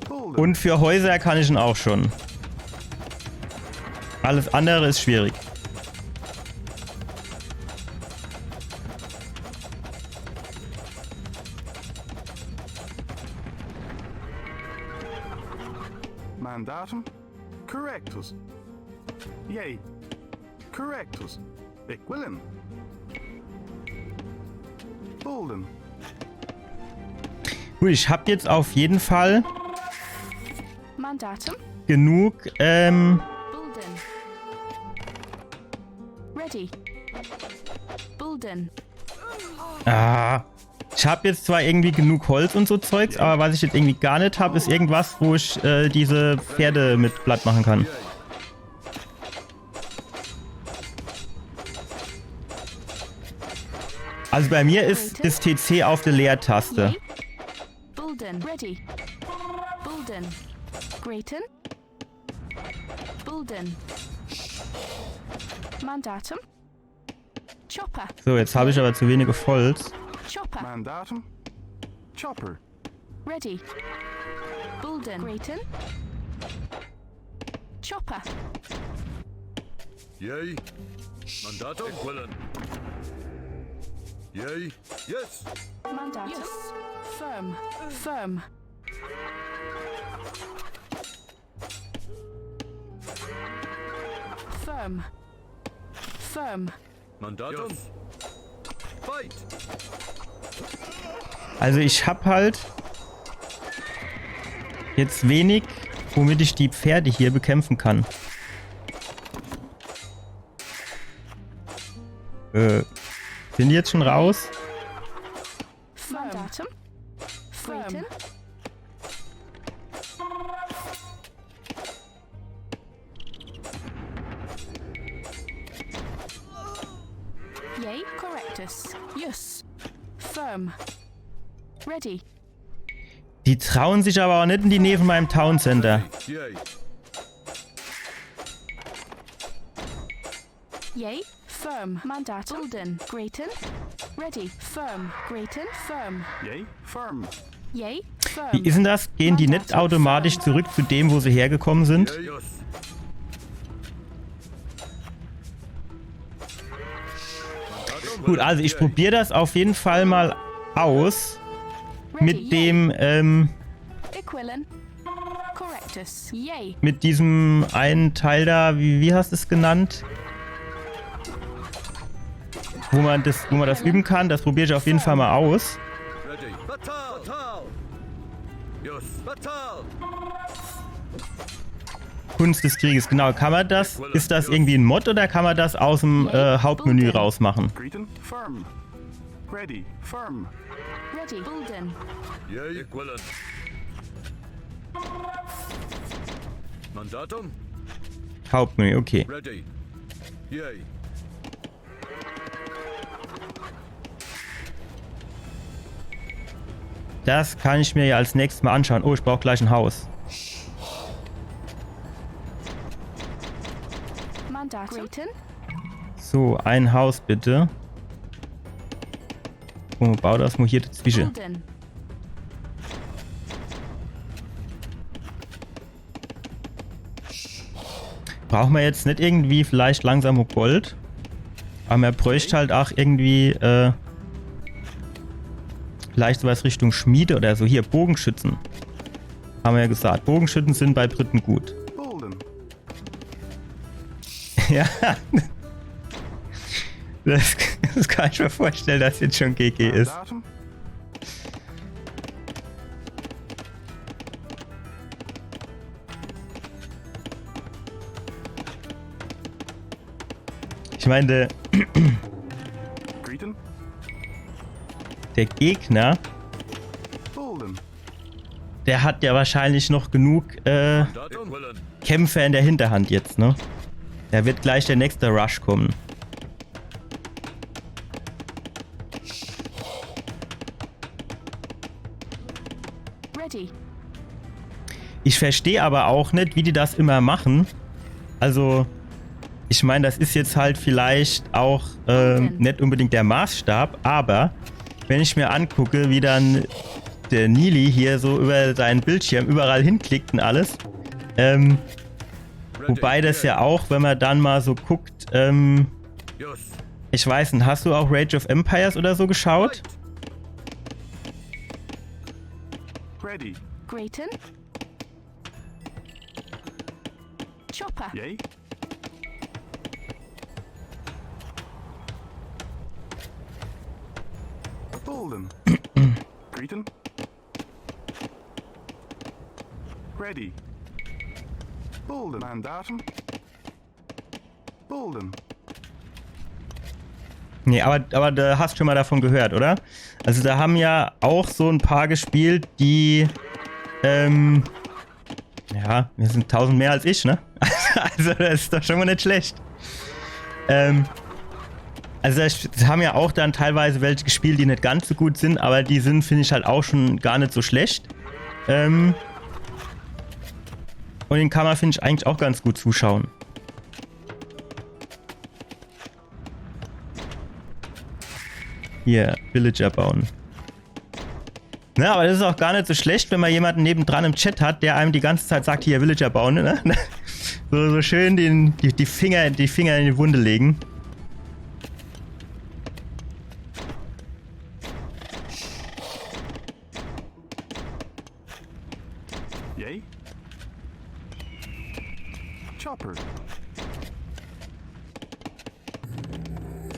Bulden. Und für Häuser kann ich ihn auch schon. Alles andere ist schwierig. Mandatum. Correctus. Yay. Correctus. Equilin. Bulden. Gut, ich habe jetzt auf jeden Fall Mandatum. genug Bulden. Ready. Bulden. ich habe jetzt zwar irgendwie genug Holz und so Zeugs, aber was ich jetzt irgendwie gar nicht habe, ist irgendwas, wo ich diese Pferde mit platt machen kann. Also bei mir ist TC auf der Leertaste. Yay. Bulden. Ready. Bulden. Grayton. Bulden. Mandatum. Chopper. So, jetzt habe ich aber zu wenig Holz. Chopper. Mandatum. Chopper. Ready. Bulden. Grayton. Chopper. Yay. Mandatum. Equilin. Yay. Yes. Mandatum. Yes. Firm. Firm. Firm. Firm. Mandatum. Fight. Also ich habe halt jetzt wenig, womit ich die Pferde hier bekämpfen kann. Sind die jetzt schon raus? Mandatum. Firm. Yay, correctus. Yes. Firm. Ready. Die trauen sich aber auch nicht in die Nähe von meinem Town Center. Yay. Yay, firm. Mandatum. Bulden. Grayton. Ready. Firm. Grayton. Firm. Yay. Firm. Yay. Firm. Wie ist denn das? Gehen die nicht automatisch zurück zu dem, wo sie hergekommen sind? Yay, yes. Mandatum. Gut, also ich Yay. probiere das auf jeden Fall mal aus. Mit dem, Equilin. Correctus. Yay. mit diesem einen Teil da, wie hast du es genannt? Wo man das üben kann, das probiere ich auf jeden Fall mal aus. Ready. Batal. Batal. Yes. Batal. Kunst des Krieges, genau. Kann man das, ist das irgendwie ein Mod oder kann man das aus dem Hauptmenü rausmachen? Greeting. Firm. Ready. Firm. Ready. Bulden. Yay. Equilin. Mandatum. Hauptmenü, okay. Ready. Yay. Das kann ich mir ja als nächstes mal anschauen. Oh, ich brauche gleich ein Haus. Mandatum. Greeting. So, ein Haus bitte. Oh, bau das mal hier dazwischen. Bulden. Brauchen wir jetzt nicht irgendwie vielleicht langsam Gold? Aber man bräuchte halt auch irgendwie vielleicht sowas Richtung Schmiede oder so. Hier, Bogenschützen. Haben wir ja gesagt. Bogenschützen sind bei Briten gut. Bolden. Ja. Das kann ich mir vorstellen, dass jetzt schon GG ist. Mandatum. Ich meine, Greeting. der Gegner, Bolden. der hat ja wahrscheinlich noch genug Mandatum. Equilin. Kämpfer in der Hinterhand jetzt, ne? Da wird gleich der nächste Rush kommen. Ready. Ich verstehe aber auch nicht, wie die das immer machen. Also, ich meine, das ist jetzt halt vielleicht auch nicht unbedingt der Maßstab, aber wenn ich mir angucke, wie dann der Nili hier so über seinen Bildschirm überall hinklickt und alles, Ready. wobei das ja auch, wenn man dann mal so guckt, Yes. ich weiß nicht, hast du auch Rage of Empires oder so geschaut? Ready. Greeting. Chopper. Yay. Bolden. Greeting. Ready. Bolden. Mandatum. Bolden. Nee, aber da hast du schon mal davon gehört, oder? Also da haben ja auch so ein paar gespielt, die, ja, wir sind 1000 mehr als ich, ne? Also das ist doch schon mal nicht schlecht. Also das haben ja auch dann teilweise welche gespielt, die nicht ganz so gut sind, aber die sind, finde ich, halt auch schon gar nicht so schlecht. Und den kann man, finde ich, eigentlich auch ganz gut zuschauen. Hier, Villager bauen. Na, aber das ist auch gar nicht so schlecht, wenn man jemanden nebendran im Chat hat, der einem die ganze Zeit sagt, hier, Villager bauen, ne? So schön die Finger in die Wunde legen. Yay. Chopper.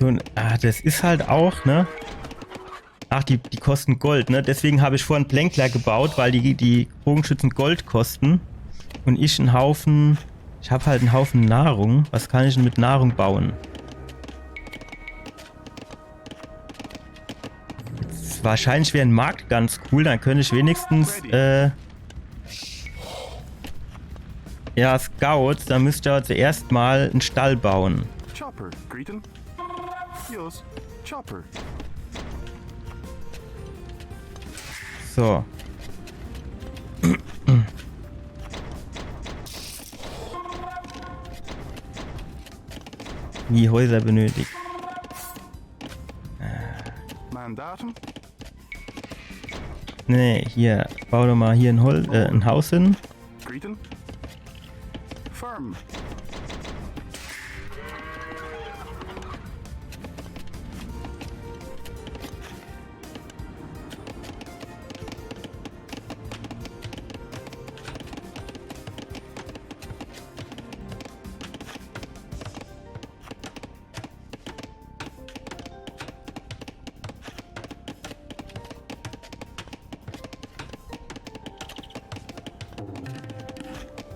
So, das ist halt auch, ne? Ach, die kosten Gold, ne? Deswegen habe ich vorhin Plänkler gebaut, weil die Bogenschützen Gold kosten. Und ich habe halt einen Haufen Nahrung. Was kann ich denn mit Nahrung bauen? Wahrscheinlich wäre ein Markt ganz cool, dann könnte ich wenigstens, ja, Scouts, dann müsste ich aber zuerst mal einen Stall bauen. Chopper. Greeting. Yes. Chopper. So. Wie Häuser benötigt. Mandatum. Nee, hier. Bau doch mal hier ein Haus hin. Greeting. Firm.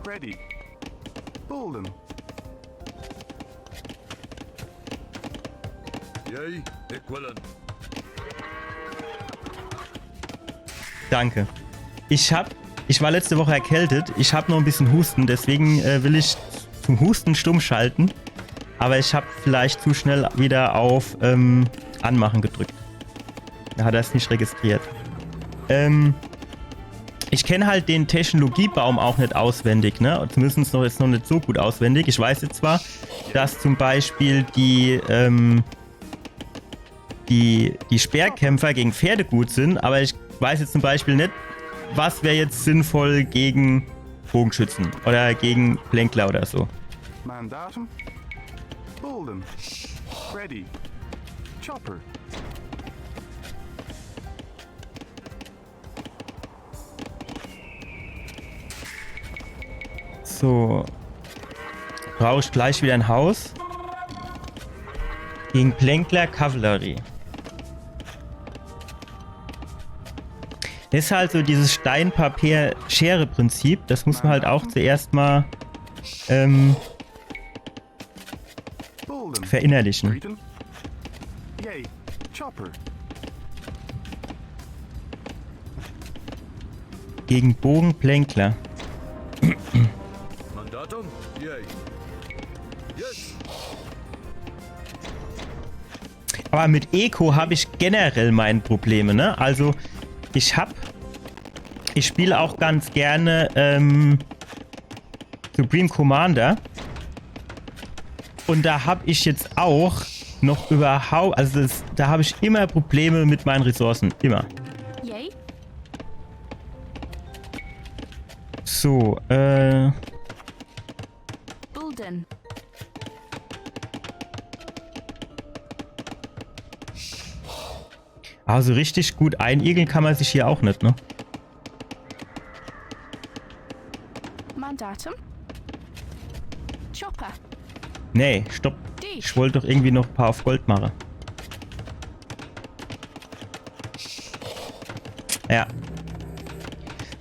Ready. Bolden. Yay, ich willen. Danke. Ich war letzte Woche erkältet. Ich habe noch ein bisschen Husten, deswegen will ich zum Husten stumm schalten. Aber ich habe vielleicht zu schnell wieder auf Anmachen gedrückt. Da hat er es nicht registriert. Ich kenne halt den Technologiebaum auch nicht auswendig, ne? Zumindest jetzt noch nicht so gut auswendig. Ich weiß jetzt zwar, dass zum Beispiel die Speerkämpfer gegen Pferde gut sind, aber ich weiß jetzt zum Beispiel nicht, was wäre jetzt sinnvoll gegen Bogenschützen oder gegen Plänkler oder so. Mandatum. Bolden. Ready. Chopper. So. Brauche ich gleich wieder ein Haus. Gegen Plänkler Kavallerie. Das ist halt so dieses Stein-Papier-Schere-Prinzip. Das muss man halt auch zuerst mal Bolden. verinnerlichen. Greeting. Yay. Chopper. Gegen Bogenplänkler. Mandatum? Yay. Yes. Aber mit Eco habe ich generell meine Probleme, ne? Also, ich spiele auch ganz gerne Supreme Commander. Und da habe ich jetzt auch noch überhaupt, also da habe ich immer Probleme mit meinen Ressourcen. Immer. Yay. So, Bolden. also richtig gut einigeln kann man sich hier auch nicht, ne? Mandatum. Chopper. Nee, stopp. Ich wollte doch irgendwie noch ein paar auf Gold machen. Ja.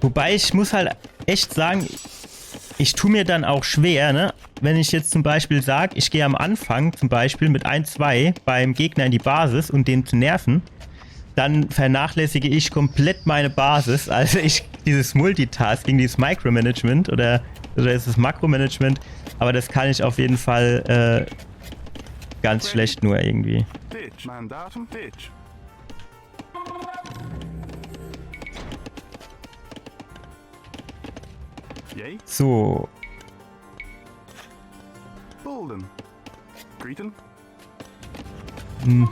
Wobei ich muss halt echt sagen, ich tue mir dann auch schwer, ne? Wenn ich jetzt zum Beispiel sage, ich gehe am Anfang zum Beispiel mit 1-2 beim Gegner in die Basis und den zu nerven, dann vernachlässige ich komplett meine Basis. Also dieses Multitasking, dieses Micromanagement oder ist es Makromanagement, aber das kann ich auf jeden Fall ganz schlecht nur irgendwie. Ditch. Mandatum. Ditch. Yay. So, Bolden. Greeting.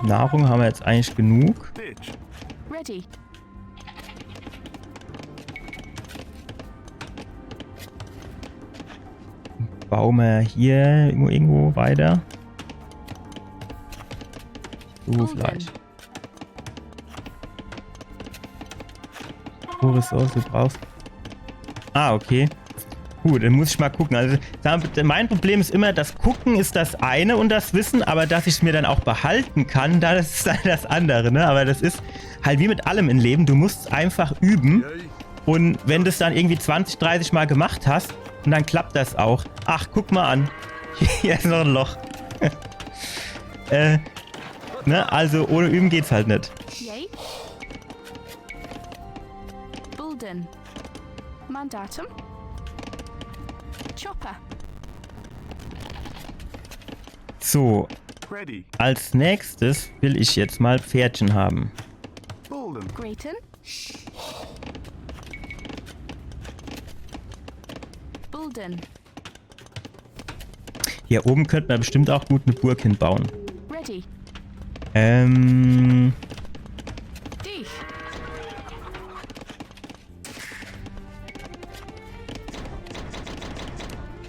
Nahrung haben wir jetzt eigentlich genug. Ditch. Ready. Bauen wir hier irgendwo weiter. So Bolden. vielleicht. Pro Ressource du brauchst. Ah, okay. Gut, dann muss ich mal gucken. Also mein Problem ist immer, das Gucken ist das eine und das Wissen, aber dass ich es mir dann auch behalten kann, das ist dann das andere, ne? Aber das ist halt wie mit allem im Leben. Du musst einfach üben Yay. und wenn du es dann irgendwie 20, 30 Mal gemacht hast, und dann klappt das auch. Ach, guck mal an. Hier ist noch ein Loch. Ne? Also ohne Üben geht's halt nicht. Yay. Bolden. Mandatum. Chopper. So, Ready. als nächstes will ich jetzt mal Pferdchen haben. Bolden. Grayton. Bolden. Hier oben könnte man bestimmt auch gut eine Burg hinbauen. Ready. Ähm, Dich.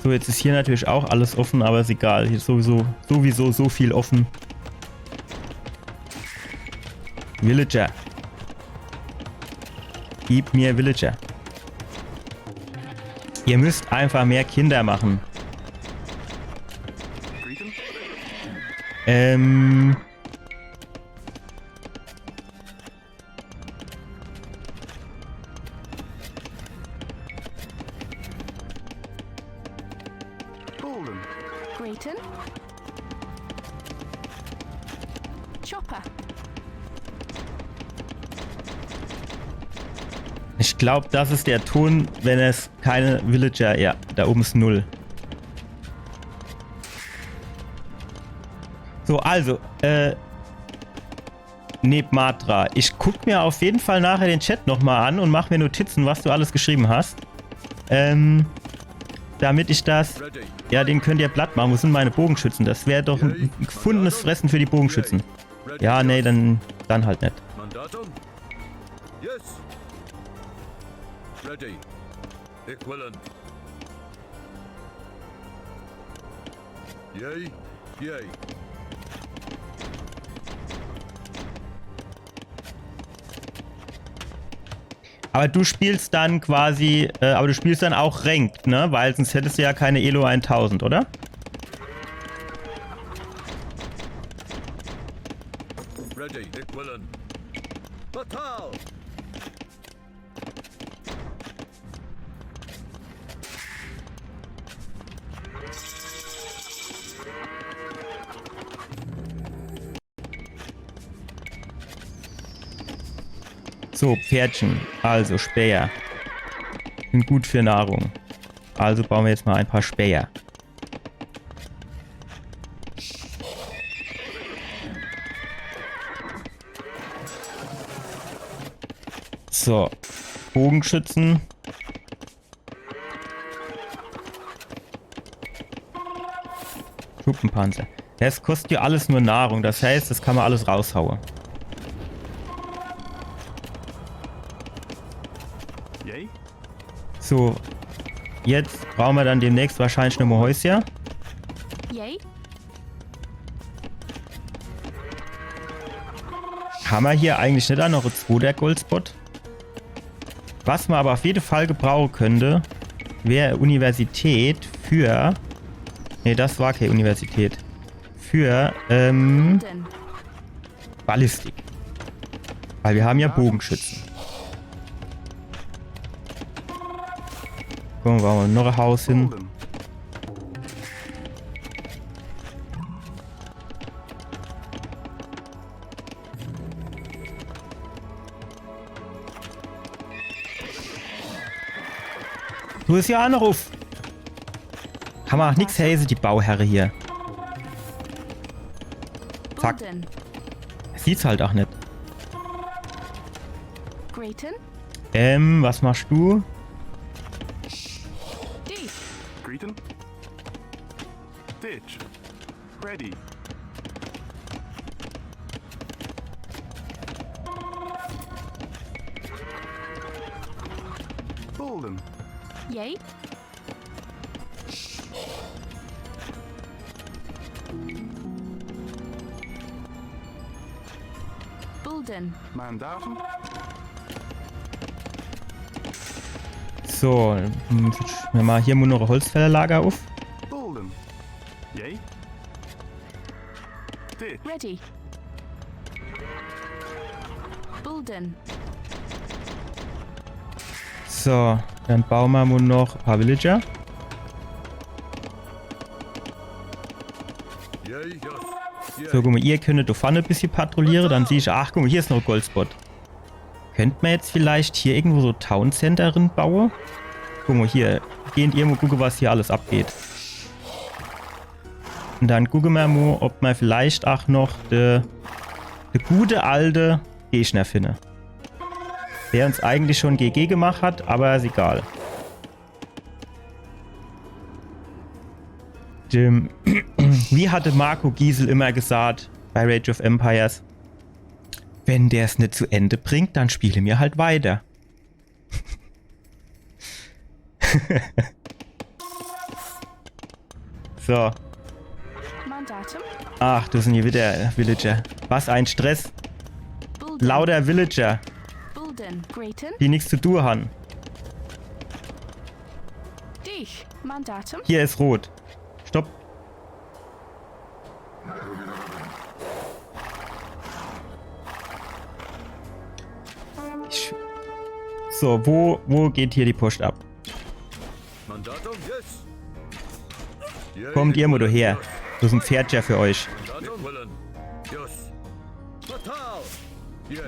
So, jetzt ist hier natürlich auch alles offen, aber ist egal. Hier ist sowieso so viel offen. Villager. Gib mir Villager. Ihr müsst einfach mehr Kinder machen. Greeting. Bolden. Grayton. Chopper. Ich glaube, das ist der Ton, wenn es keine Villager... Ja, da oben ist 0. So, also, Nebmatra. Ich guck mir auf jeden Fall nachher den Chat nochmal an und mache mir Notizen, was du alles geschrieben hast. Damit ich das... Ready. Ja, den könnt ihr platt machen. Wo sind meine Bogenschützen? Das wäre doch ein gefundenes Fressen für die Bogenschützen. Ready. Ja, nee, dann halt nicht. Mandatum? Yes. Ready. Equivalent. Yay. Yay. Aber du spielst dann quasi, aber du spielst dann auch Ranked, ne? Weil sonst hättest du ja keine Elo 1000, oder? Ready. Equivalent. Fatal. So, Pferdchen. Also Späher. Sind gut für Nahrung. Also bauen wir jetzt mal ein paar Späher. So. Bogenschützen. Schuppenpanzer. Das kostet ja alles nur Nahrung. Das heißt, das kann man alles raushauen. Yay. So. Jetzt brauchen wir dann demnächst wahrscheinlich noch mal Häuschen. Yay. Haben wir hier eigentlich nicht auch noch einen zweiten Goldspot? Was man aber auf jeden Fall gebrauchen könnte, wäre Universität für... Ne, das war keine Universität. Für, Bolden. Ballistik. Weil wir haben ja Bogenschützen. Gucken wir mal noch ein Haus hin. Bolden. Du bist ja auch noch auf. Kann man auch nichts häse, die Bauherre hier. Zack. Bolden. Sieht's halt auch nicht. Grayton. Was machst du? D. Greeting. Ditch. Ready. Bolden. Yay. Bolden. Mandatum. So, wir machen hier nur noch ein Holzfällerlager auf. Bolden. Yay. Ditch. Ready. Bolden. So, dann bauen wir nur noch ein paar Villager. Yay. Yes. Yay. So, guck mal, ihr könnt da vorne ein bisschen patrouillieren, dann sehe ich, ach, guck mal, hier ist noch ein Goldspot. Könnte man jetzt vielleicht hier irgendwo so Town Center drin bauen? Guck mal, hier, gehen ihr mal gucken, was hier alles abgeht. Und dann gucken wir mal, ob man vielleicht auch noch de gute alte Gegner finden. Der uns eigentlich schon GG gemacht hat, aber ist egal. Wie hatte Marco Giesel immer gesagt bei Rage of Empires? Wenn der es nicht zu Ende bringt, dann spiele mir halt weiter. So. Mandatum. Ach, das sind hier wieder Villager. Was ein Stress. Bulden. Lauter Villager, Bulden. Grayton. die nichts zu tun haben. Dich. Mandatum. Hier ist rot. Stopp. So, wo geht hier die Post ab? Mandatum, yes. Yea, Kommt ihr mal her. yes. Das ist ein Pferd ja für euch. Mandatum, Equilin. Yes. Batal. Yea.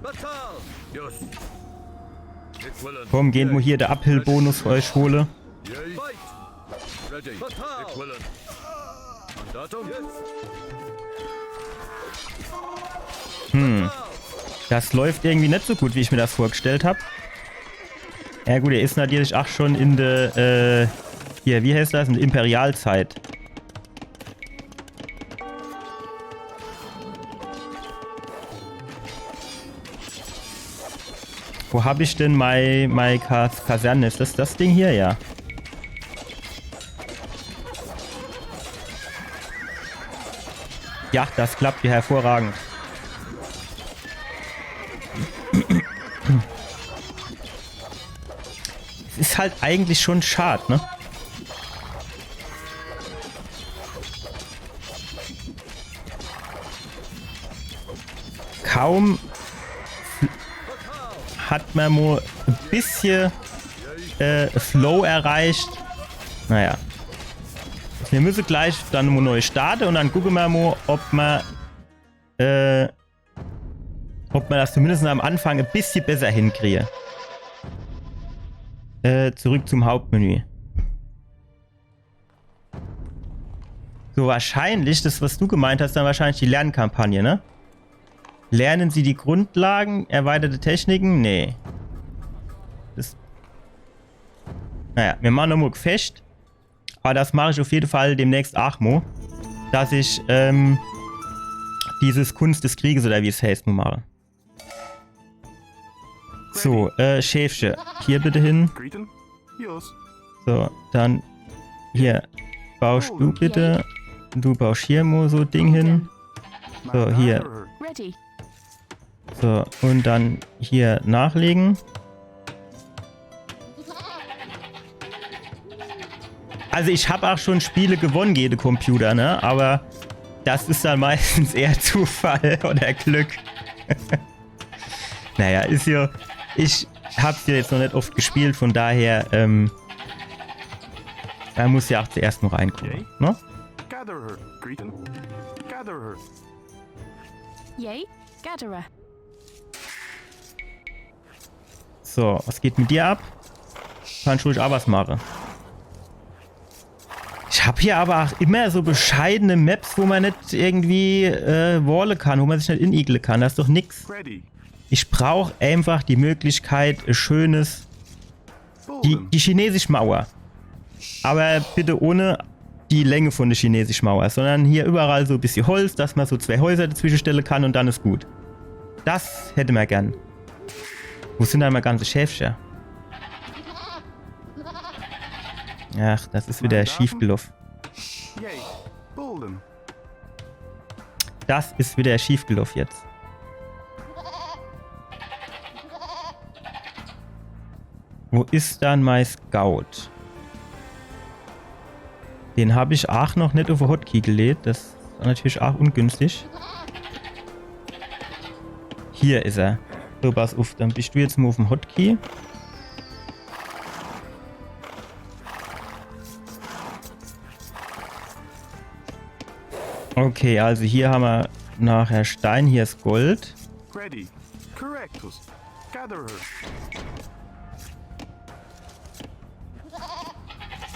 Batal. Yes. Equilin. Komm, gehen wir hier der Uphill-Bonus für euch hole. Yea. Fight. Ready. Batal. Equilin. Mandatum, yes. Das läuft irgendwie nicht so gut, wie ich mir das vorgestellt habe. Ja gut, er ist natürlich auch schon in der, hier, wie heißt das? In der Imperialzeit. Wo habe ich denn meine Kaserne? Ist das das Ding hier? Ja. Ja, das klappt hier hervorragend. Ist halt eigentlich schon schade, ne? Kaum hat man nur ein bisschen Flow erreicht. Naja. Wir müssen gleich dann mal neu starten und dann gucken wir mal, ob man das zumindest am Anfang ein bisschen besser hinkriege. Zurück zum Hauptmenü. So, wahrscheinlich, das was du gemeint hast, dann wahrscheinlich die Lernkampagne, ne? Lernen Sie die Grundlagen, erweiterte Techniken? Nee. Naja, wir machen nochmal Gefecht. Aber das mache ich auf jeden Fall demnächst auch mal. Dass ich, dieses Kunst des Krieges oder wie es heißt, mache. So, Schäfchen. Hier bitte hin. Greeting. Yes. So, dann hier. Baust du bitte. Du baust hier mal so Ding hin. So, hier. Ready. So, und dann hier nachlegen. Also ich habe auch schon Spiele gewonnen, jede Computer, ne? Aber das ist dann meistens eher Zufall oder Glück. Naja, ist ja... Ich hab's ja jetzt noch nicht oft gespielt, von daher, da muss ja auch zuerst noch reingucken, ne? Gather her. Greeting. Gather her. Yay. Gatherer. So, was geht mit dir ab? Kannst du ruhig auch was machen. Ich habe hier aber auch immer so bescheidene Maps, wo man nicht irgendwie wallen kann, wo man sich nicht inigeln kann. Das ist doch nix. Ready. Ich brauche einfach die Möglichkeit, ein schönes... Bulden. Die chinesische Mauer. Aber bitte ohne die Länge von der chinesischen Mauer, sondern hier überall so ein bisschen Holz, dass man so 2 Häuser dazwischen stellen kann und dann ist gut. Das hätte man gern. Wo sind da mal ganze Schäfchen? Ach, das ist wieder schief gelaufen. Yay. Bulden. Das ist wieder schief gelaufen jetzt. Wo ist dann mein Scout? Den habe ich auch noch nicht auf den Hotkey gelegt. Das ist natürlich auch ungünstig. Hier ist er. So, pass auf, dann bist du jetzt mal auf dem Hotkey. Okay, also hier haben wir nachher Stein, hier ist Gold. Ready. Correctus. Gather her.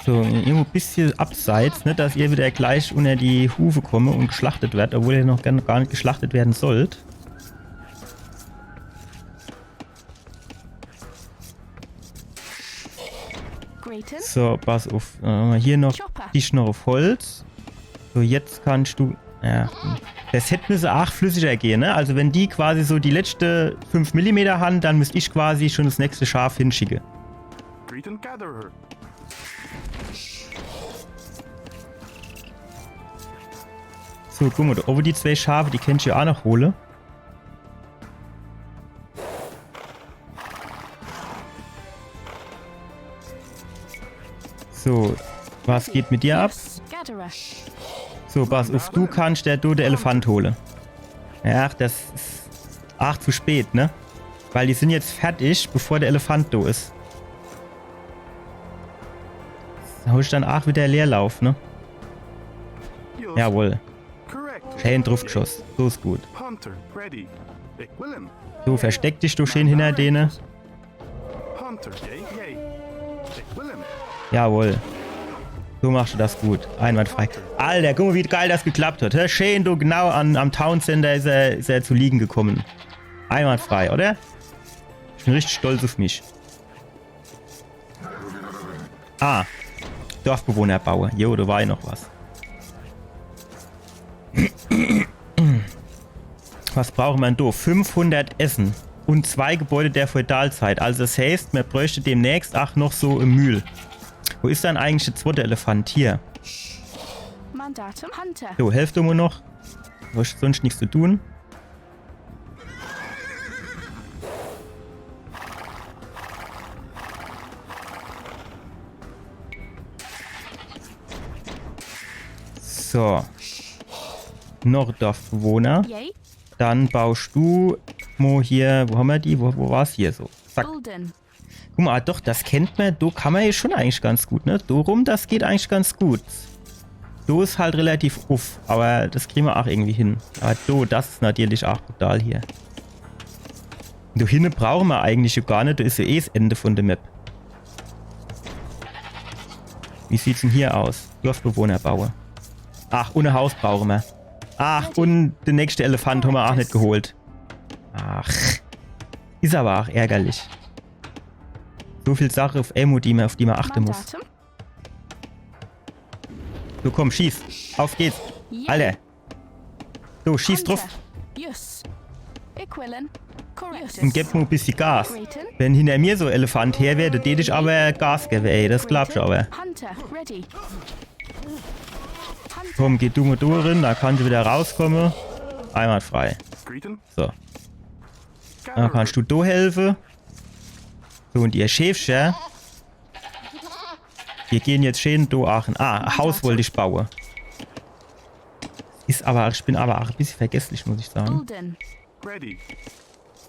So, irgendwo ein bisschen abseits, ne, dass ihr wieder gleich unter die Hufe komme und geschlachtet werdet, obwohl ihr noch gar nicht geschlachtet werden sollt. Grayton. So, pass auf. Hier noch Tisch noch auf Holz. So, jetzt kannst du... Ja, das hätte müssen auch flüssiger gehen, ne? Also wenn die quasi so die letzte 5 mm haben, dann müsste ich quasi schon das nächste Schaf hinschicken. Greeting. Gather her. So, guck mal, da oben die 2 Schafe, die kannst du ja auch noch holen. So, was geht mit dir ab? Yes, Gatherer. So, pass auf, du kannst der tote Elefant holen. Ja, das ist zu spät, ne? Weil die sind jetzt fertig, bevor der Elefant da ist. Da holst du dann auch wieder Leerlauf, ne? Yes. Jawohl. Correct. Schön draufgeschossen. So ist gut. Hunter, ready. Ich will him. So, versteck dich du schön hinter denen. Hunter, yay. Ich will him. Jawohl. So machst du das gut. Einwandfrei. Alter, guck mal, wie geil das geklappt hat. Hä? Schön, du genau am Town Center ist er zu liegen gekommen. Einwandfrei, oder? Ich bin richtig stolz auf mich. Dorfbewohner bauen. Jo, da war ja noch was. Was brauchen wir denn da? 500 Essen und 2 Gebäude der Feudalzeit. Also das heißt, man bräuchte demnächst auch noch so ein Mühl. Wo ist dann eigentlich der zweite Elefant? Hier. Mandatum Hunter. So, helft du mir noch. Du hast sonst nichts zu tun. So. Noch Dorfbewohner. Yay, Dann baust du mal hier, wo haben wir die? Wo war es hier so? Zack. Bulden. Guck mal, doch, das kennt man. Da kann man hier schon eigentlich ganz gut, ne? Da rum, das geht eigentlich ganz gut. So ist halt relativ uff, aber das kriegen wir auch irgendwie hin. Aber do, das ist natürlich auch brutal hier. Da hinten brauchen wir eigentlich gar nicht, da ist ja eh das Ende von der Map. Wie sieht's denn hier aus? Dorfbewohner bauen. Ach, ohne Haus brauchen wir. Ach, und der nächste Elefant haben wir auch nicht geholt. Ach, ist aber auch ärgerlich. So viel Sache auf Emo, auf die man achten muss. Mandatum. So, komm, schieß. Auf geht's. Yay, Alter. So, schieß Hunter. drauf Yes. Equilin. Correct. und gib mir ein bisschen Gas. Grayton. Wenn hinter mir so ein Elefant her wäre, dann hätte ich aber Gas geben, ey. Das glaubst du aber. Hunter, ready. Hunter. Komm, geh du mal durch, da kann ich wieder rauskommen. Einwandfrei. Greeting. So, dann kannst du da helfen. So, und ihr Schäfchen. Wir gehen jetzt schön da Aachen. Ein Haus wollte ich bauen. Ich bin aber auch ein bisschen vergesslich, muss ich sagen. Bulden. Ready.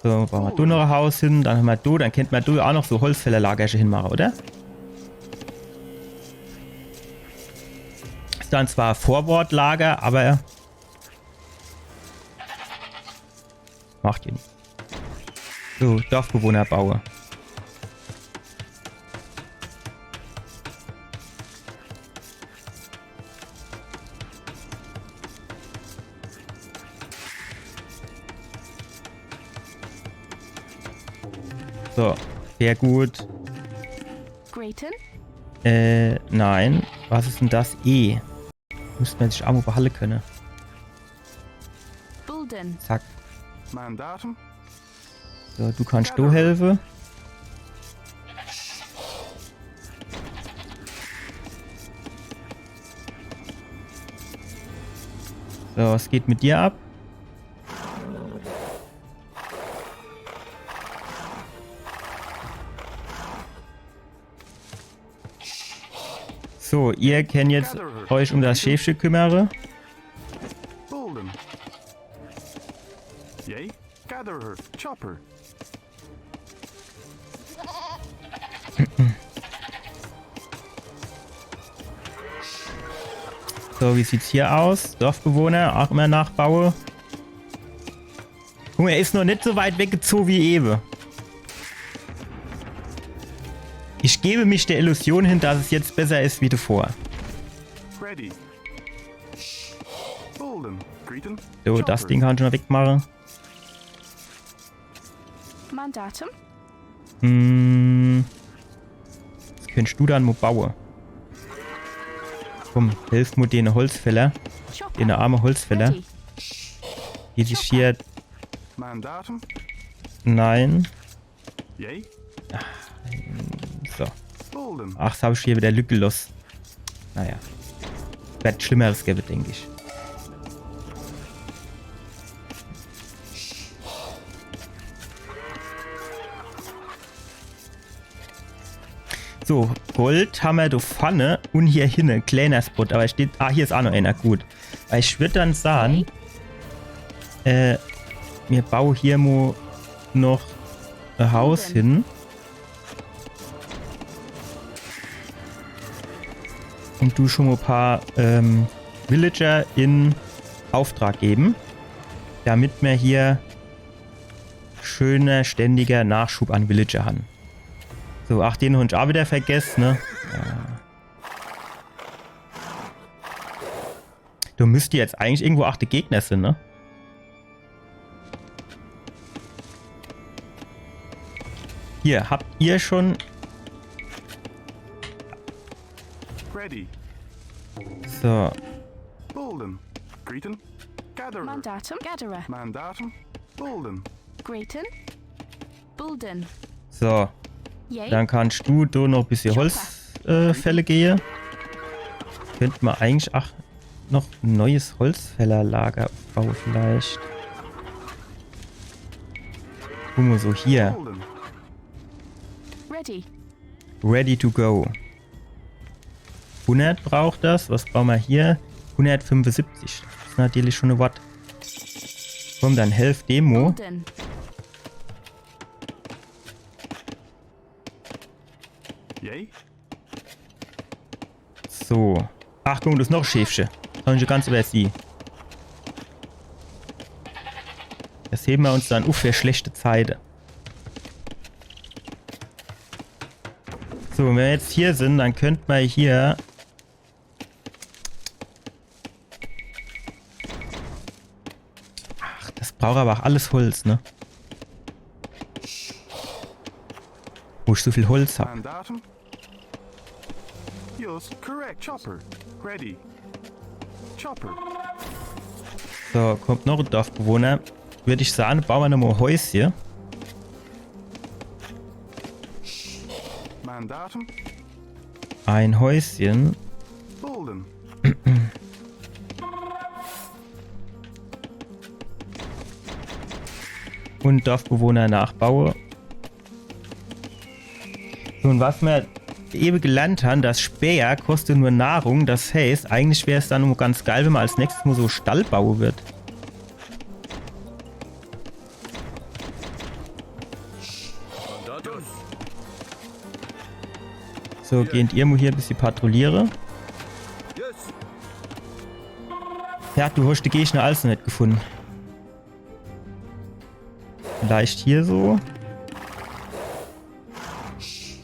So, bauen wir da noch ein Haus hin, dann haben wir da, dann könnte man da auch noch so Holzfällerlagerchen hinmachen, oder? Ist dann zwar Vorwortlager, aber macht ihr nicht. So, Dorfbewohner bauen. So, sehr gut. Grayton. Nein. Was ist denn das? E. Müsste man sich auch mal behalten können. Bulden. Zack. Mandatum. So, du kannst da helfen. So, was geht mit dir ab? So, ihr könnt jetzt euch um das Schäfchen kümmern. Bulden. Yay. Gather her. Chopper. So, wie sieht's hier aus? Dorfbewohner, auch immer nachbauen. Guck mal, er ist noch nicht so weit weggezogen wie eben. Ich gebe mich der Illusion hin, dass es jetzt besser ist wie davor. Ready. Bulden. Greeting. So, das Ding kann ich schon mal wegmachen. Mandatum. Das könntest du dann mal bauen. Komm, hilf mir den Holzfäller. Chopper. Den armen Holzfäller. Ready. Die sich hier... Mandatum. Nein. Yay. So. Bulden. Ach, das habe ich hier wieder Lücke los. Naja. Wird Schlimmeres geben, denke ich. So, Gold haben wir da vorne und hier hinten ein kleiner Spot. Aber steht... Ah, hier ist auch noch einer. Gut. Weil ich würde dann sagen... wir bauen hier mal noch ein Haus hin. Und du schon mal ein paar Villager in Auftrag geben. Damit wir hier schöner, ständiger Nachschub an Villager haben. So, ach, den Hund auch wieder vergessen, ne? Ja. Du müsst jetzt eigentlich irgendwo 8 Gegner sind, ne? Hier, habt ihr schon... Ready. So. Bolden. Greeton. Gatherer. Mandatum. Gatherer. Mandatum. Bolden. Greeton. Bulden. So. Yay. Dann kannst du da noch ein bisschen Holzfälle gehen. Könnte man eigentlich auch noch ein neues Holzfällerlager aufbauen vielleicht. Guck mal so hier. Bolden. Ready. Ready to go. 100 braucht das. Was brauchen wir hier? 175. Das ist natürlich schon eine Watt. Komm, dann helf Demo. Bulden. Yay. So. Achtung, das ist noch Schäfchen. Sollen sie ganz über sie. Das heben wir uns dann auf für schlechte Zeiten. So, wenn wir jetzt hier sind, dann könnten wir hier... Ach, das braucht aber auch alles Holz, ne? Wo ich so viel Holz habe. Mandatum. Yes, correct. Chopper. Ready. Chopper. So, kommt noch ein Dorfbewohner. Würde ich sagen, bauen wir nochmal ein Häuschen. Mandatum. Ein Häuschen. Bolden. Und Dorfbewohner nachbaue. So, und was wir eben gelernt haben, das Speer kostet nur Nahrung. Das heißt, eigentlich wäre es dann nur ganz geil, wenn man als nächstes mal so Stall bauen wird. Mandatum. So, geht ihr mal hier ein bisschen patrouillieren. Yes. Ja, du hast die Gegner alles noch nicht gefunden. Vielleicht hier so.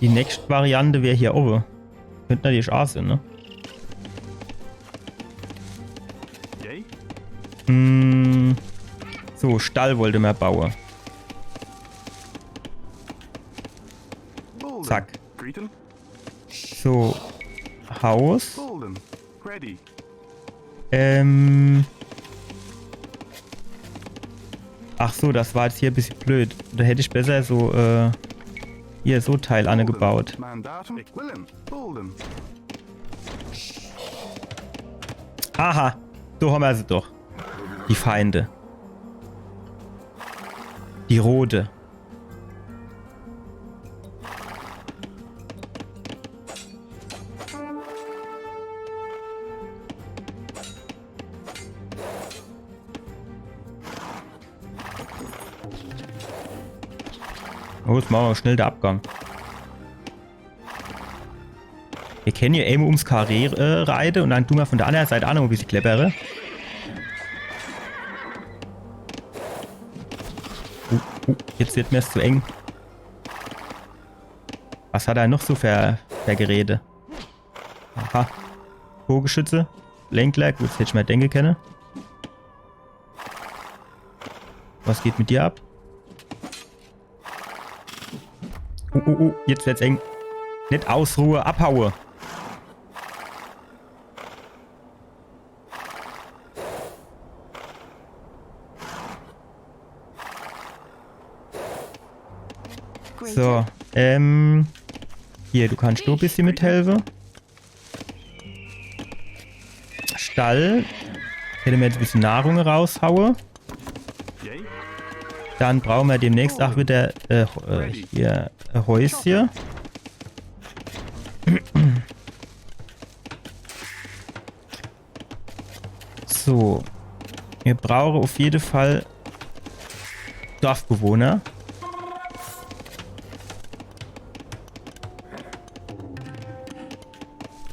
Die nächste Variante wäre hier oben. Könnte natürlich auch sein, ne? Yay. So, Stall wollte man bauen. Bolden. Zack. Greeton. So, Haus. Bolden. Ready. Ach so, das war jetzt hier ein bisschen blöd. Da hätte ich besser so, hier so Teil angebaut. Mandatum. Willen. Bolden. Aha, so haben wir sie doch. Die Feinde. Die rote. Oh, jetzt machen wir schnell den Abgang. Wir können hier eben ums Karree reiten und dann tun wir von der anderen Seite auch noch ein bisschen cleverer. Jetzt wird mir es zu eng. Was hat er noch so für Geräte? Aha. Bogenschütze. Lenkler. Gut, das hätte ich mal denken können. Was geht mit dir ab? Jetzt wird's eng. Nicht ausruhe, abhaue. So, hier, du kannst du ein bisschen mithelfen. Stall. Hätte mir jetzt ein bisschen Nahrung raushauen. Yay. Dann brauchen wir demnächst auch wieder hier ein Häuschen. So. Wir brauchen auf jeden Fall Dorfbewohner.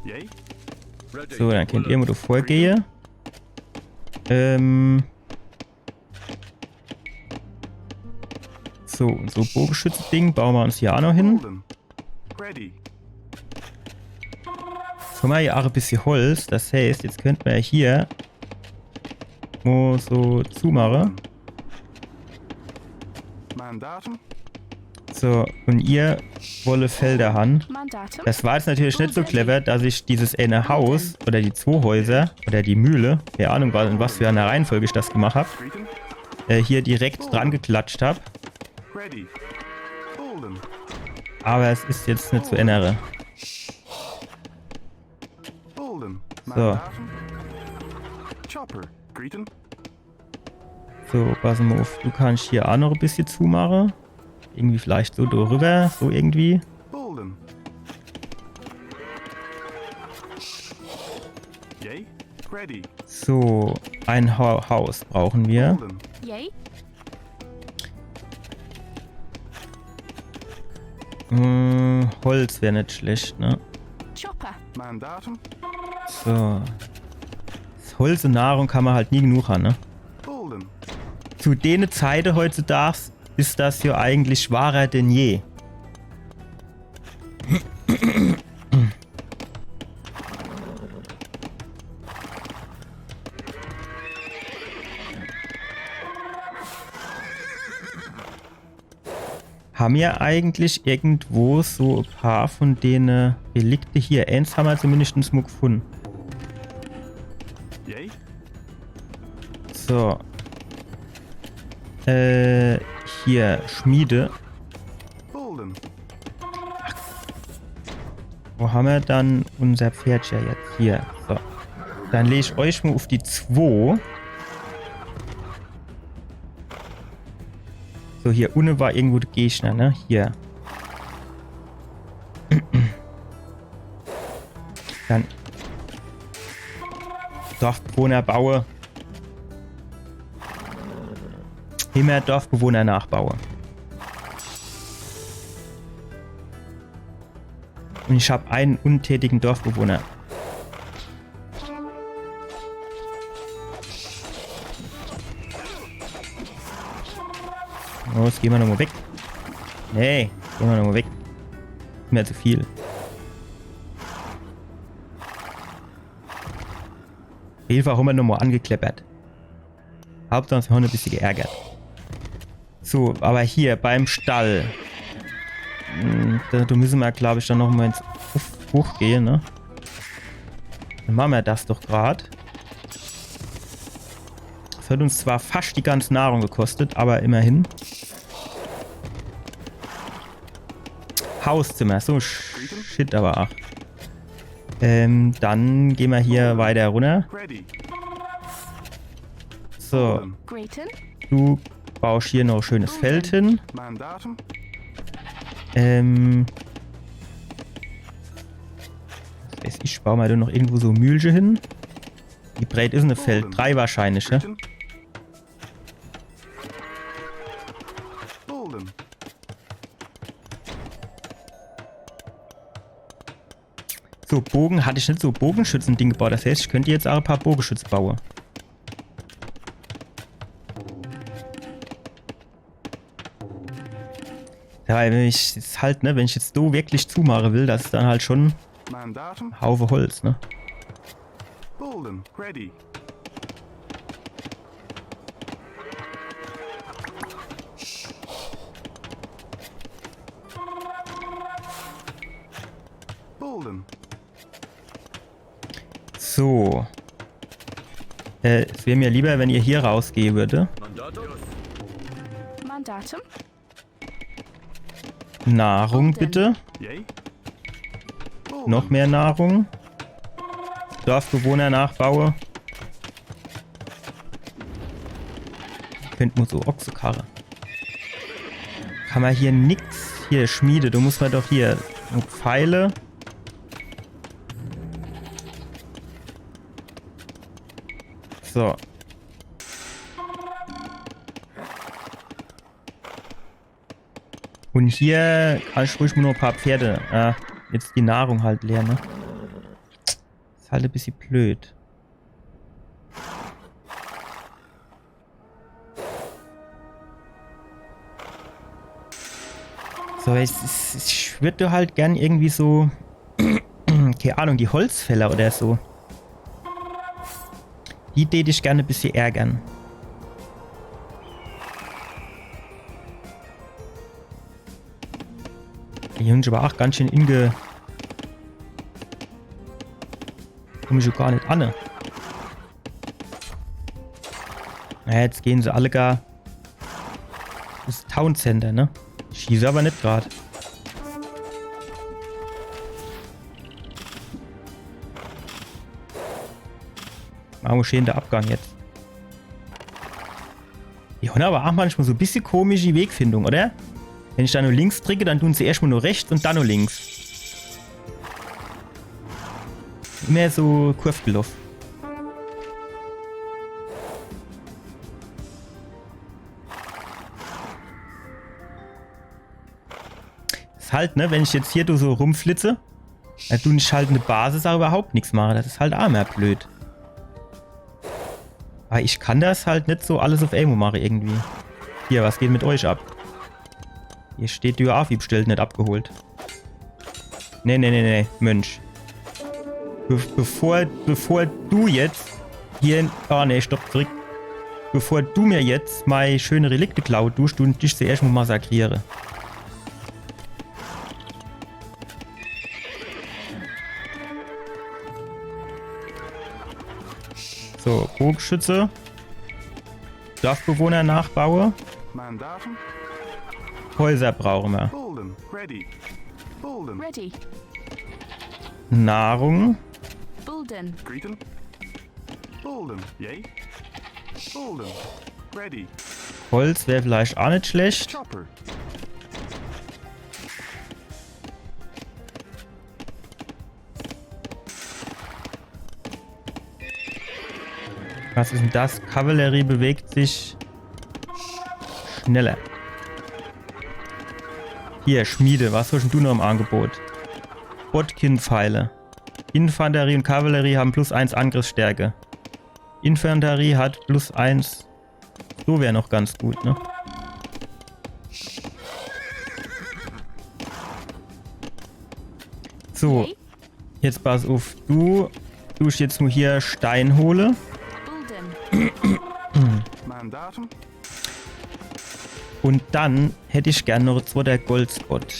Yay? Ready. So, dann könnt ihr mal da vorgehen. So Bogenschütze-Ding bauen wir uns hier auch noch hin. Bolden. Ready. Jetzt haben wir hier auch ein bisschen Holz. Das heißt, jetzt könnten wir hier mal so zumachen. Mandatum. So, und ihr wolle Felder haben. Mandatum. Das war jetzt natürlich nicht so clever, dass ich dieses eine Haus oder die zwei Häuser oder die Mühle, keine Ahnung, in was für einer Reihenfolge ich das gemacht habe, Greeting. hier direkt dran geklatscht habe. Ready. Bolden. Aber es ist jetzt nicht zu ändern. Bolden. So. Mandatum. Chopper. Greeting. So, pass mal auf. Du kannst hier auch noch ein bisschen zumachen. Irgendwie vielleicht so darüber, so irgendwie. Bolden. Yay? Ready. So, ein Haus brauchen wir. Bolden. Yay. Holz wäre nicht schlecht, ne? Chopper. Mandatum. So. Das Holz und Nahrung kann man halt nie genug haben, ne? Bolden. Zu denen Zeiten heutzutage ist das ja eigentlich wahrer denn je. Haben wir eigentlich irgendwo so ein paar von den Relikte hier? Eins haben wir zumindest mal gefunden. Yay? So. Hier, Schmiede. Bolden. Wo haben wir dann unser Pferdchen jetzt? Hier. So. Dann lege ich euch mal auf die 2. So, hier unten war irgendwo der Gegner, ne? Hier. Dann Dorfbewohner baue. Immer Dorfbewohner nachbaue. Und ich habe einen untätigen Dorfbewohner. Oh, jetzt gehen wir nochmal weg. Nee, gehen wir nochmal weg. Mehr zu viel. Hilfe haben wir nochmal angekleppert. Hauptsache wir haben ein bisschen geärgert. So, aber hier beim Stall. Da müssen wir, glaube ich, dann nochmal ins Hochgehen, ne? Dann machen wir das doch gerade. Das hat uns zwar fast die ganze Nahrung gekostet, aber immerhin. Hauszimmer, so shit aber auch. Dann gehen wir hier weiter runter. Ready. So, Bolden. Grayton. du baust hier noch ein schönes Feld hin. Mandatum. Ich baue mal da noch irgendwo so Mühlchen hin. Wie breit ist denn das Feld? 3 wahrscheinlich, ne? Greeting. Bolden. So, Bogen hatte ich nicht so Bogenschützen-Ding gebaut. Das heißt, ich könnte jetzt auch ein paar Bogenschütze bauen. Ja, weil wenn ich jetzt halt, ne, wenn ich jetzt so wirklich zumachen will, das ist dann halt schon Mandatum. ein Haufe Holz, ne? Bolden. Ready. Bolden. So. Es wäre mir lieber, wenn ihr hier rausgehen würde. Mandatum. Mandatum. Nahrung bitte. Yay? Bolden. Noch mehr Nahrung. Dorfbewohner nachbaue. Könnt man so Ochsekarre. Kann man hier nix. Hier, Schmiede. Du musst mal doch hier Pfeile. So. Und hier kann ich ruhig nur noch ein paar Pferde. Jetzt die Nahrung halt leer, ne? Ist halt ein bisschen blöd. So, ich würde halt gern irgendwie so, keine Ahnung, die Holzfäller oder so. Die täte ich gerne ein bisschen ärgern. Die Hunde aber auch ganz schön komme ich schon gar nicht an. Ja, jetzt gehen sie alle gar ins Town Center, ne? Ich schieße aber nicht gerade. Machen wir schön den Abgang jetzt. Die haben aber auch manchmal so ein bisschen komische Wegfindung, oder? Wenn ich da nur links drücke, dann tun sie erstmal nur rechts und dann nur links. Immer so Kurvgelauf. Ist halt, ne, wenn ich jetzt hier so rumflitze, dann tue ich halt eine Basis auch überhaupt nichts machen. Das ist halt auch mehr blöd. Aber ich kann das halt nicht so alles auf Aimo machen irgendwie. Hier, was geht mit euch ab? Hier steht die AFI bestellt, nicht abgeholt. Nee, Mensch. Bevor du jetzt hier... Ah, nee, stopp, zurück. Bevor du mir jetzt meine schöne Relikte klaut, tust und dich zuerst mal massakriere. So, Bogenschütze. Dorfbewohner nachbaue. Mandatum. Häuser brauchen wir. Bolden. Ready. Bolden. Ready. Nahrung. Bulden. Greeting. Bolden. Yay. Bolden. Ready. Holz wäre vielleicht auch nicht schlecht. Chopper. Was ist denn das? Kavallerie bewegt sich schneller. Hier, Schmiede. Was hast denn du noch im Angebot? Botkin-Pfeile. Infanterie und Kavallerie haben +1 Angriffsstärke. Infanterie hat +1. So wäre noch ganz gut, ne? So. Jetzt pass auf. Du tust jetzt nur hier Stein hole. Mandatum. Und dann hätte ich gerne noch so der Goldspot.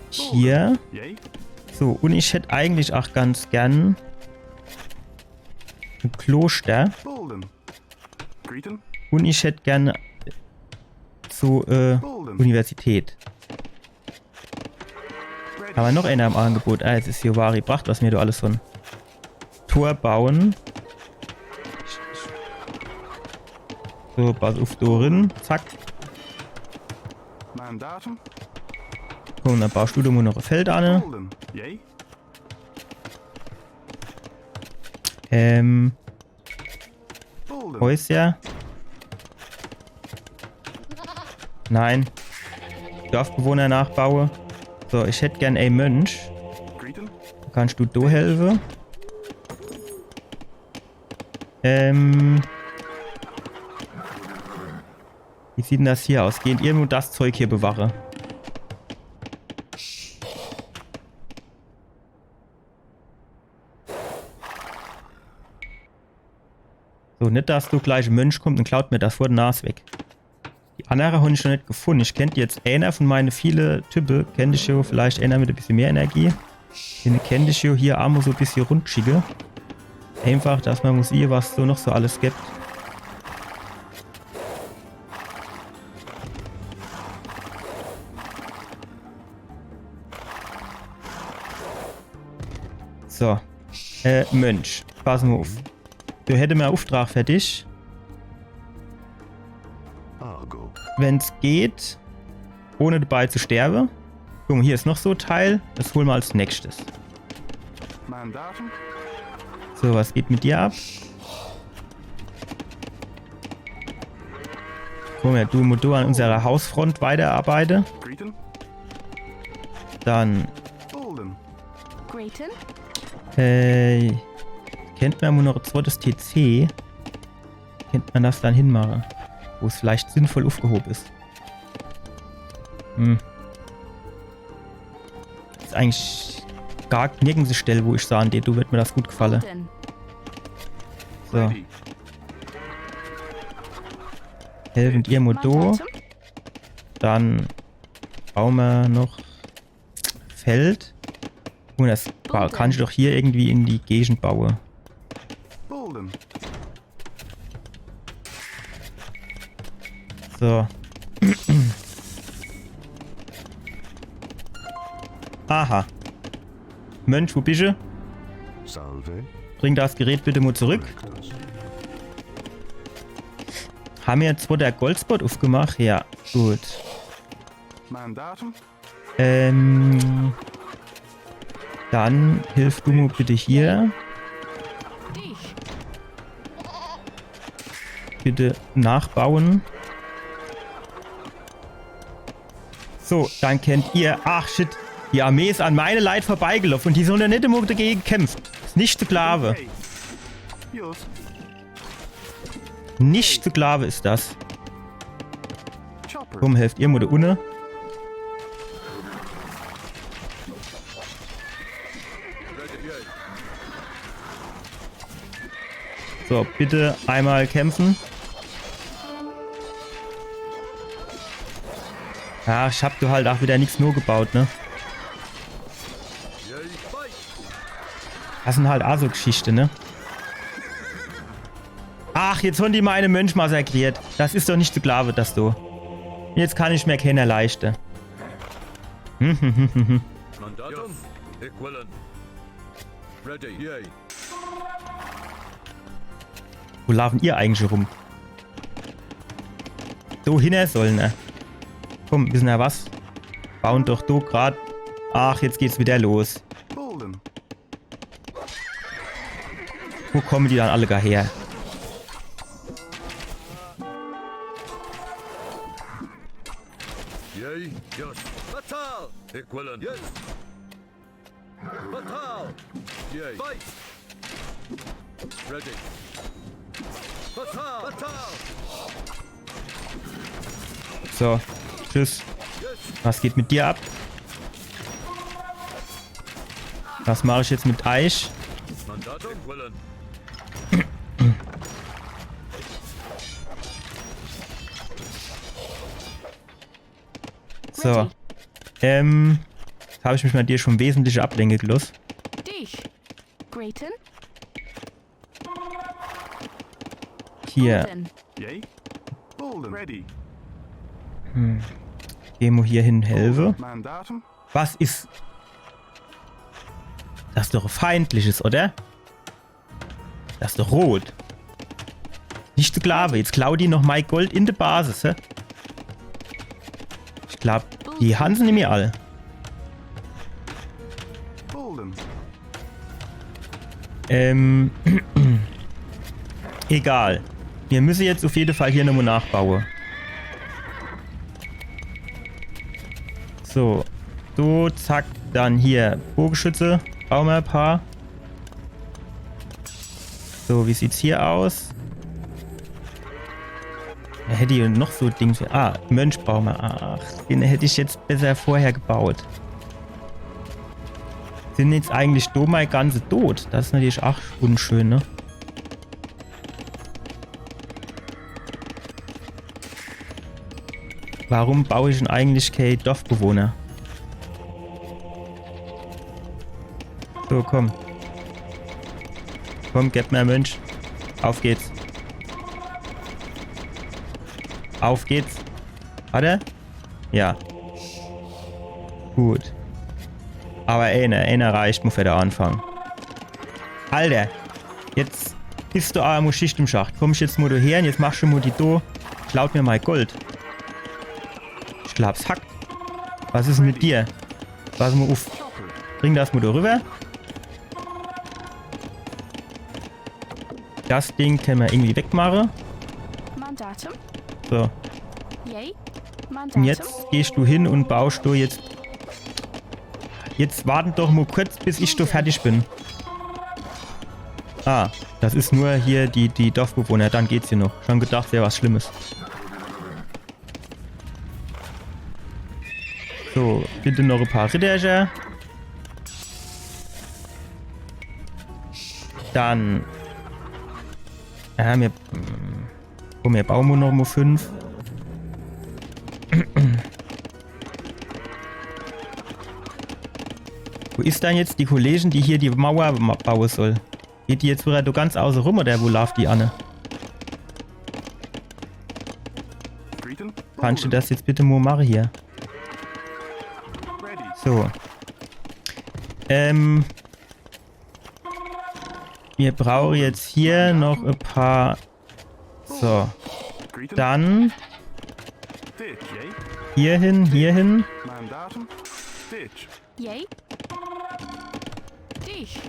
Hier. Yay. So, und ich hätte eigentlich auch ganz gern ein Kloster. Bolden. Greeting. Und ich hätte gerne so Universität. Ready. Haben wir noch einer im Angebot? Ah, jetzt ist hier Wari Pracht, was mir da alles von Tor bauen. So, pass auf Dorin. Zack. Mandatum. Komm, dann baust du da mal noch ein Feld an. Bolden. Yay. Bolden. Häuser. Nein. Dorfbewohner nachbaue. So, ich hätte gern ein Mönch. Greeting. Kannst du da helfen? Wie sieht denn das hier aus? Geht ihr nur das Zeug hier bewache? So, nicht, dass du gleich ein Mönch kommt und klaut mir das vor der Nase weg. Die andere habe ich noch nicht gefunden. Ich kenne jetzt einer von meinen vielen Typen. Kennt ich ja vielleicht einer mit ein bisschen mehr Energie. Den kenne ich ja hier auch mal so ein bisschen rundschicke. Einfach, dass man muss sehen, was so noch so alles gibt. So. Mönch. Pass mal auf. Du hättest mir einen Auftrag für dich. Argo. Wenn es geht, ohne dabei zu sterben. Guck mal, hier ist noch so ein Teil. Das holen wir als nächstes. Mandatum. So, was geht mit dir ab? Komm her, du musst an unserer Hausfront weiterarbeiten. Greeting. Dann, Bolden. Grayton. kennt man noch ein zweites TC. Kennt man das dann hinmachen, wo es vielleicht sinnvoll aufgehoben ist. Ist eigentlich gar nirgends eine Stelle, wo ich sagen, du wird mir das gut gefallen. Bolden. So, Ready. helfen ihr Modo. Mandatum. Dann bauen wir noch Feld. Und das kann ich doch hier irgendwie in die Gegend bauen. Bolden. So. Aha. Mönch, wo bist du? Salve. Bring das Gerät bitte mal zurück. Collectors. Haben wir jetzt wo der Goldspot aufgemacht? Ja, gut. Mandatum. Dann hilf du mir bitte hier. Dich. Bitte nachbauen. So, dann kennt ihr... Ach, shit. Die Armee ist an meine Leid vorbeigelaufen und die sollen ja nicht immer dagegen kämpfen. Ist nicht Sklave. Hey. Yours. Nicht Sklave ist das. Chopper. Komm, helft ihr mir da unten. Ready, yay. So, bitte einmal kämpfen. Ja, ich hab du halt auch wieder nichts nur gebaut, ne? Yay, fight. Das sind halt auch so Geschichten, ne? Ach, jetzt haben die meine Mönch massakriert. Das ist doch nicht Sklave, das du. Jetzt kann ich mir keiner leisten. Mandatum. Equivalent. Ready, yay. Wo laufen ihr eigentlich rum? So hinter sollen, ne? Komm, wissen wir was? Bauen doch do grad. Ach, jetzt geht's wieder los. Bolden. Wo kommen die dann alle gar her? Yay, yes. Fatal. Equivalent. Yes. Fatal. Yay. Fight. Ready. Fatal. Fatal. So, tschüss. Yes. Was geht mit dir ab? Was mache ich jetzt mit Eich? Mandatum. Equivalent. So. Jetzt habe ich mich mal dir schon wesentliche Ablenke gelost. Dich. Grayton. Hier. Bolden. Yay. Bolden. Ready. Gehen wir hier hin, helfe. Mandatum. Was ist... Das ist doch feindliches, oder? Das ist doch rot. Nicht Sklave. Jetzt klau die noch mein Gold in der Basis, hä? Ich glaube, die Hansen in mir alle. Bolden. Egal. Wir müssen jetzt auf jeden Fall hier nochmal nachbauen. So. So, zack. Dann hier Bogenschütze. Bauen wir ein paar. So, wie sieht's hier aus? Da hätte ich noch so Dings. Ah, Mönch bauen wir. Ach, den hätte ich jetzt besser vorher gebaut. Sind jetzt eigentlich mal ganze tot? Das ist natürlich auch unschön, ne? Warum baue ich denn eigentlich keine Dorfbewohner? So, komm. Komm, gib mir Mönch. Auf geht's. Auf geht's. Warte. Ja. Gut. Aber einer reicht, muss wieder anfangen. Alter. Jetzt bist du aber Schicht im Schacht. Komm ich jetzt mal her und jetzt machst du mal die do. Klaut mir mal Gold. Ich glaub's hackt. Was ist mit dir? Pass mal auf. Bring das mal da rüber. Das Ding können wir irgendwie wegmachen. Mandatum. So. Yay. Und Mandatum. jetzt gehst du hin und baust du jetzt... Jetzt warten doch mal kurz, bis ich da fertig bin. Ah, das ist nur hier die Dorfbewohner. Dann geht's hier noch. Schon gedacht, wäre was Schlimmes. So, bitte noch ein paar Ritterger. Dann... Ja, wir bauen noch mal 5. Wo ist dann jetzt die Kollegin, die hier die Mauer bauen soll? Geht die jetzt wieder ganz außen rum oder wo läuft die Anne? Greeton. Kannst du das jetzt bitte mal machen hier? Ready. So. Wir brauchen jetzt hier noch ein paar... So. Greeton. Dann Ditch. Yay. hier hin. Mandatum. Ditch. Yay. Dich.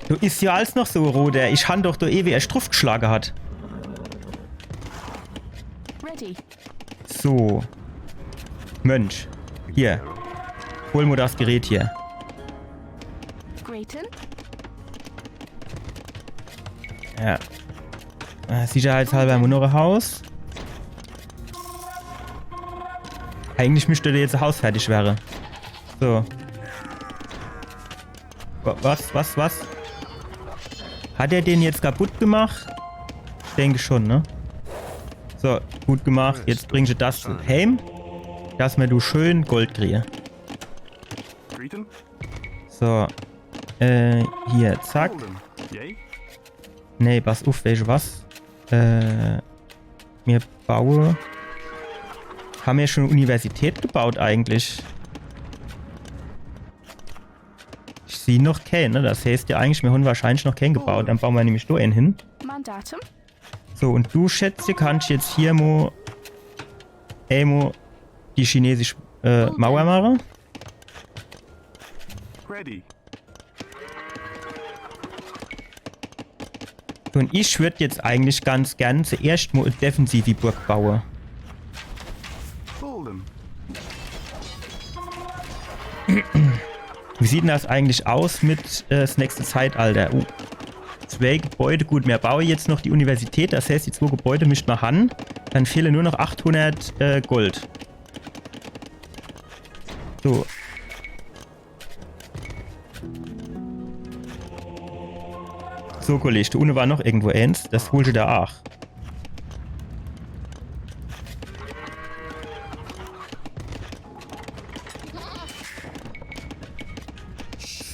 Du ist ja alles noch so, Roder. Ich han doch da ewig erst drauf geschlagen hat. Ready. So. Mönch. Hier. Hol mir das Gerät hier. Grayton. Ja. Sicherheitshalber haben wir noch ein Haus. Eigentlich müsste jetzt ein Haus fertig wäre. So. Was? Hat er den jetzt kaputt gemacht? Ich denke schon, ne? So, gut gemacht. Jetzt bringst du das heim. Dass mir du schön Gold kriege. Greeton. So. Hier, zack. Golden. Yay. Nee, pass auf, welche was? Wir bauen. Haben wir schon eine Universität gebaut eigentlich? Ich sehe noch keinen, ne? Das heißt ja eigentlich, wir haben wahrscheinlich noch keinen gebaut. Dann bauen wir nämlich nur einen hin. Mandatum. So, und du, Schätze, kannst jetzt hier mal die chinesische Mauer machen. Ready. Und ich würde jetzt eigentlich ganz gern zuerst mal eine defensive Burg bauen. Golden. Wie sieht denn das eigentlich aus mit das nächste Zeitalter? 2 Gebäude, gut, mehr baue jetzt noch die Universität, das heißt, die 2 Gebäude mischt man an. Dann fehlen nur noch 800 Gold. So. So, Kollege, da unten war noch irgendwo eins, das holte da auch.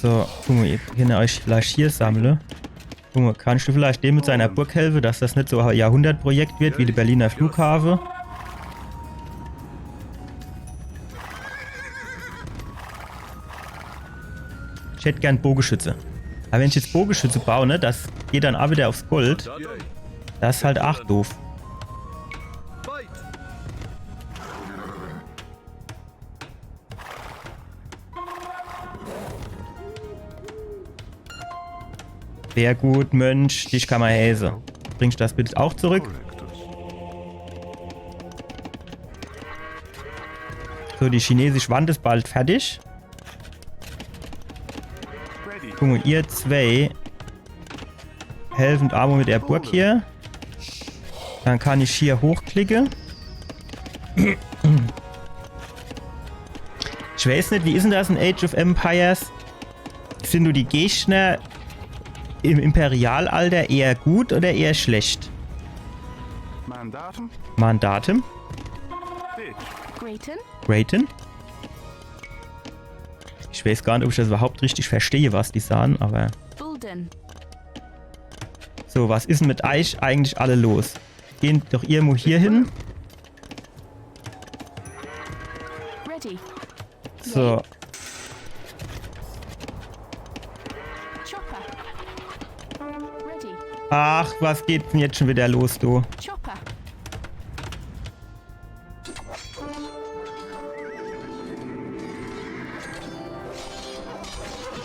So, guck mal, ihr könnt euch vielleicht hier sammeln. Guck mal, kannst du vielleicht dem mit seiner Burg helfen, dass das nicht so ein Jahrhundertprojekt wird wie der Berliner Flughafen? Ich hätte gern Bogenschütze. Aber wenn ich jetzt Bogenschütze baue, ne, das geht dann auch wieder aufs Gold. Mandatum. Das ist halt auch doof. Fight. Sehr gut, Mönch, dich kann man häse. Bringst du das bitte auch zurück? Collectors. So, die chinesische Wand ist bald fertig. Ready. Guck mal, ihr 2 helfen Amo mit der Burg hier. Dann kann ich hier hochklicken. Ich weiß nicht, wie ist denn das in Age of Empires? Sind du die Gegner im Imperialalter eher gut oder eher schlecht? Mandatum. Mandatum? Ditch. Grayton. Grayton? Ich weiß gar nicht, ob ich das überhaupt richtig verstehe, was die sagen, aber... Bulden. So, was ist denn mit euch eigentlich alle los? Gehen doch irgendwo hier hin. Ready. So, Chopper. Ready. ach, was geht denn jetzt schon wieder los, du? Chopper.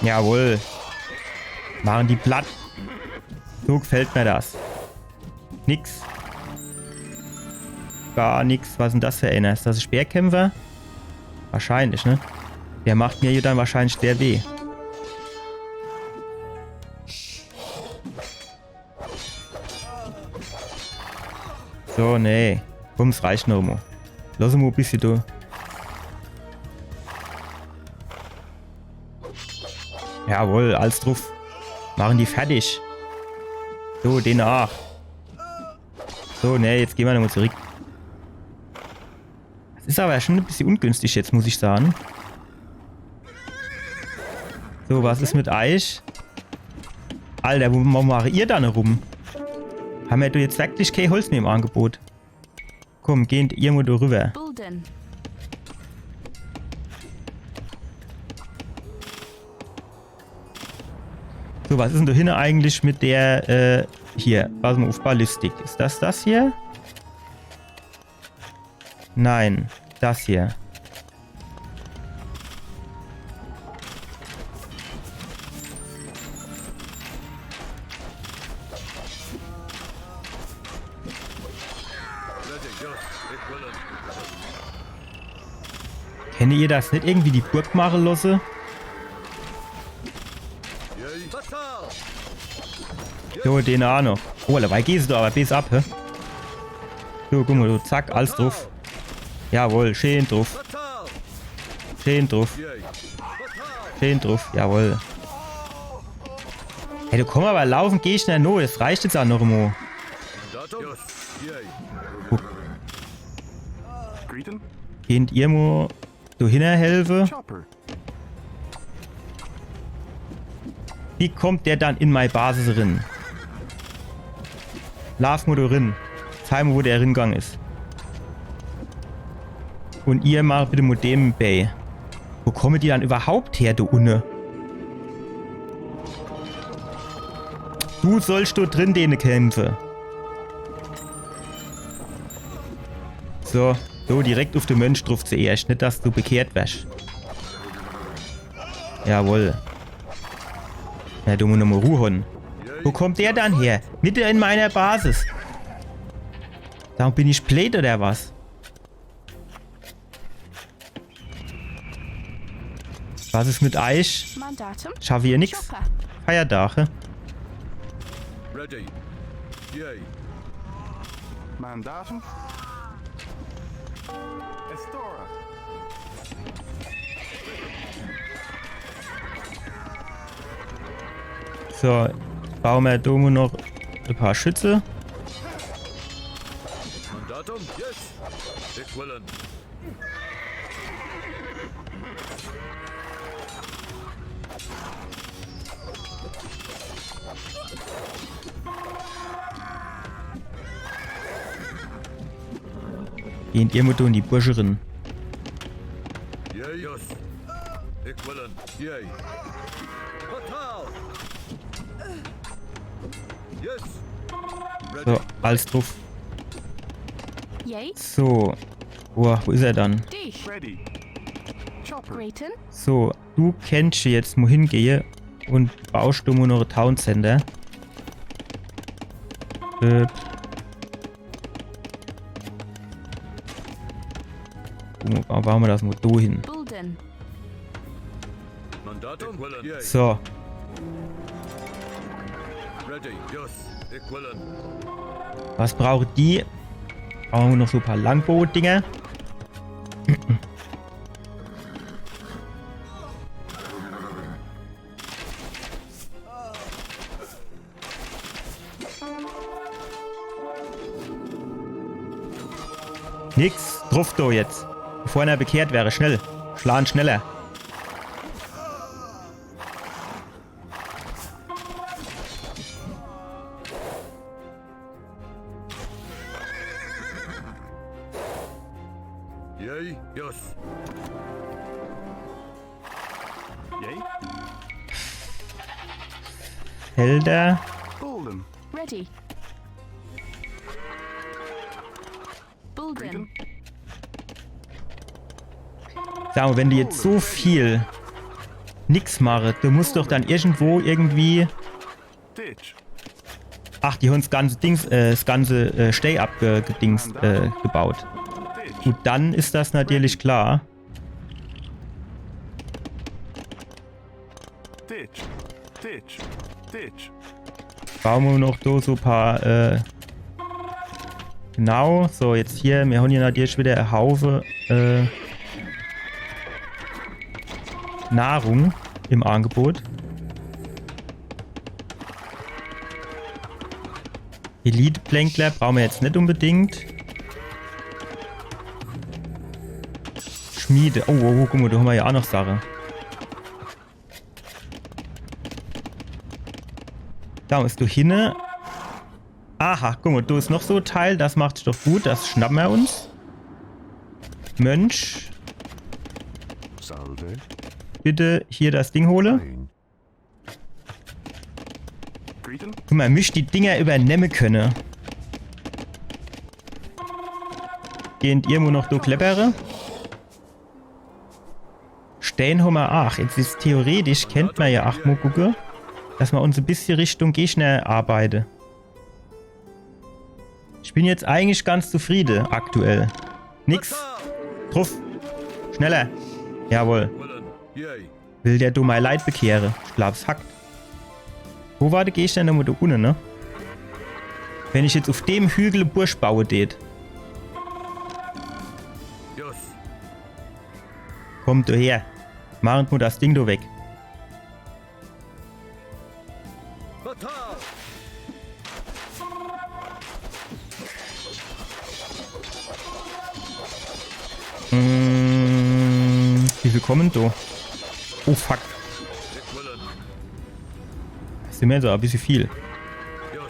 Jawohl. Machen die platt. So gefällt mir das. Nix. gar nichts. Was ist denn das für einer? Ist das ein Speerkämpfer? Wahrscheinlich, ne? Der macht mir hier dann wahrscheinlich sehr weh. So, nee. Komm, es reicht noch mal. Lass mal ein bisschen da. Jawohl, alles drauf. Machen die fertig. So, den auch. So, nee, jetzt gehen wir nochmal zurück. Das ist aber schon ein bisschen ungünstig jetzt, muss ich sagen. So, was ist mit euch? Alter, wo macht ihr da noch rum? Haben wir da jetzt wirklich kein Holz mehr im Angebot? Komm, geht ihr mal da rüber. Bulden. So, was ist denn da hinten eigentlich mit der, hier, pass mal auf, Ballistik. Ist das hier? Nein, das hier. Ready, yes, ich will. Kennt ihr das nicht irgendwie die Burg machen lassen? Yay. Fatal. So, den auch noch. Oh, dabei gehst du aber bis ab, hä? So, guck mal, du, zack, alles drauf. Jawohl, schön drauf. Fatal. Schön drauf. Yay. Fatal. Schön drauf, jawohl. Hey, du komm aber laufen, geh schnell nur, das reicht jetzt auch noch mal. Datum? Yes. Yay. Greeting. Könnt ihr mal da helfen? Chopper. Wie kommt der dann in meine Basis rein? Lauf mal da rein. Zeig mir, wo der Ringang ist. Und ihr macht bitte mit dem Bay. Wo kommen die dann überhaupt her, du Unne? Du sollst da drin denen kämpfen. So, direkt auf den Mönch drauf zuerst. Nicht, dass du bekehrt wirst. Jawohl. Ja, du musst nochmal Ruhe haben. Wo kommt der dann her? Mitte in meiner Basis. Darum bin ich blöd oder was? Was ist mit euch? Mandatum. Schaffe ihr nichts? Chopper. Feiertage. Ready. Yay. Mandatum. Estora. So, bauen wir da noch ein paar Schütze. Datum? Yes. Ich will. Gehen ihr mit in die Burscherin. Yay. Yes. Ich will. Yay. Fatal. Yes. Ready. So, alles drauf. Yay. So. Boah, wo ist er dann? Dich. Ready. Chopper. Grayton. So, du kennst jetzt, wo hingehe und baust du nur noch ein Town Center. Bauen wir das mal da hin. Bulden. Mandatum? Yay. So, Ready. Yes. Ich will. was braucht die? Brauchen wir noch so ein paar Langboot-Dinger. Nix, drauf da jetzt. Bevor einer bekehrt wäre, schnell. Schlagen schneller. Yay. Yes. Yay. Felder. Golden. Ready. Bulden. Greeting. Sag mal, wenn du jetzt so viel nix machst, du musst doch dann irgendwo irgendwie... Ditch. Ach, die haben das ganze Dings, das ganze Stay-Up gebaut. Ditch. Gut, dann ist das natürlich klar. Ditch. Ditch. Ditch. Bauen wir noch da so ein paar, genau. So, jetzt hier, wir haben hier natürlich wieder einen Haufen, Nahrung im Angebot. Elite-Plänkler brauchen wir jetzt nicht unbedingt. Schmiede. Oh, guck mal, da haben wir ja auch noch Sachen. Da musst du hin. Aha, guck mal, da ist noch so ein Teil. Das macht doch gut. Das schnappen wir uns. Mönch, Salve. bitte hier das Ding hole. Ein. Greeting. Guck mal, mich die Dinger übernehmen können. Gehend irgendwo noch do Kleppere. Stehen haben wir auch. Jetzt ist theoretisch, kennt man ja auch mal gucke, dass wir uns ein bisschen Richtung Gegner arbeiten. Ich bin jetzt eigentlich ganz zufrieden aktuell. Nix. Truff. Schneller. Jawohl. Willen. Yay. Will der du mein Leid bekehre. Ich glaub's hackt. Wo war der Gegner nochmal da unten, ne? Wenn ich jetzt auf dem Hügel Bursch baue, det. Yes. Kommt du her. Machen wir das Ding da weg. Fatal. Wie viel kommen da? Oh fuck. Ich willen. Das sind mir so ein bisschen viel. Yes.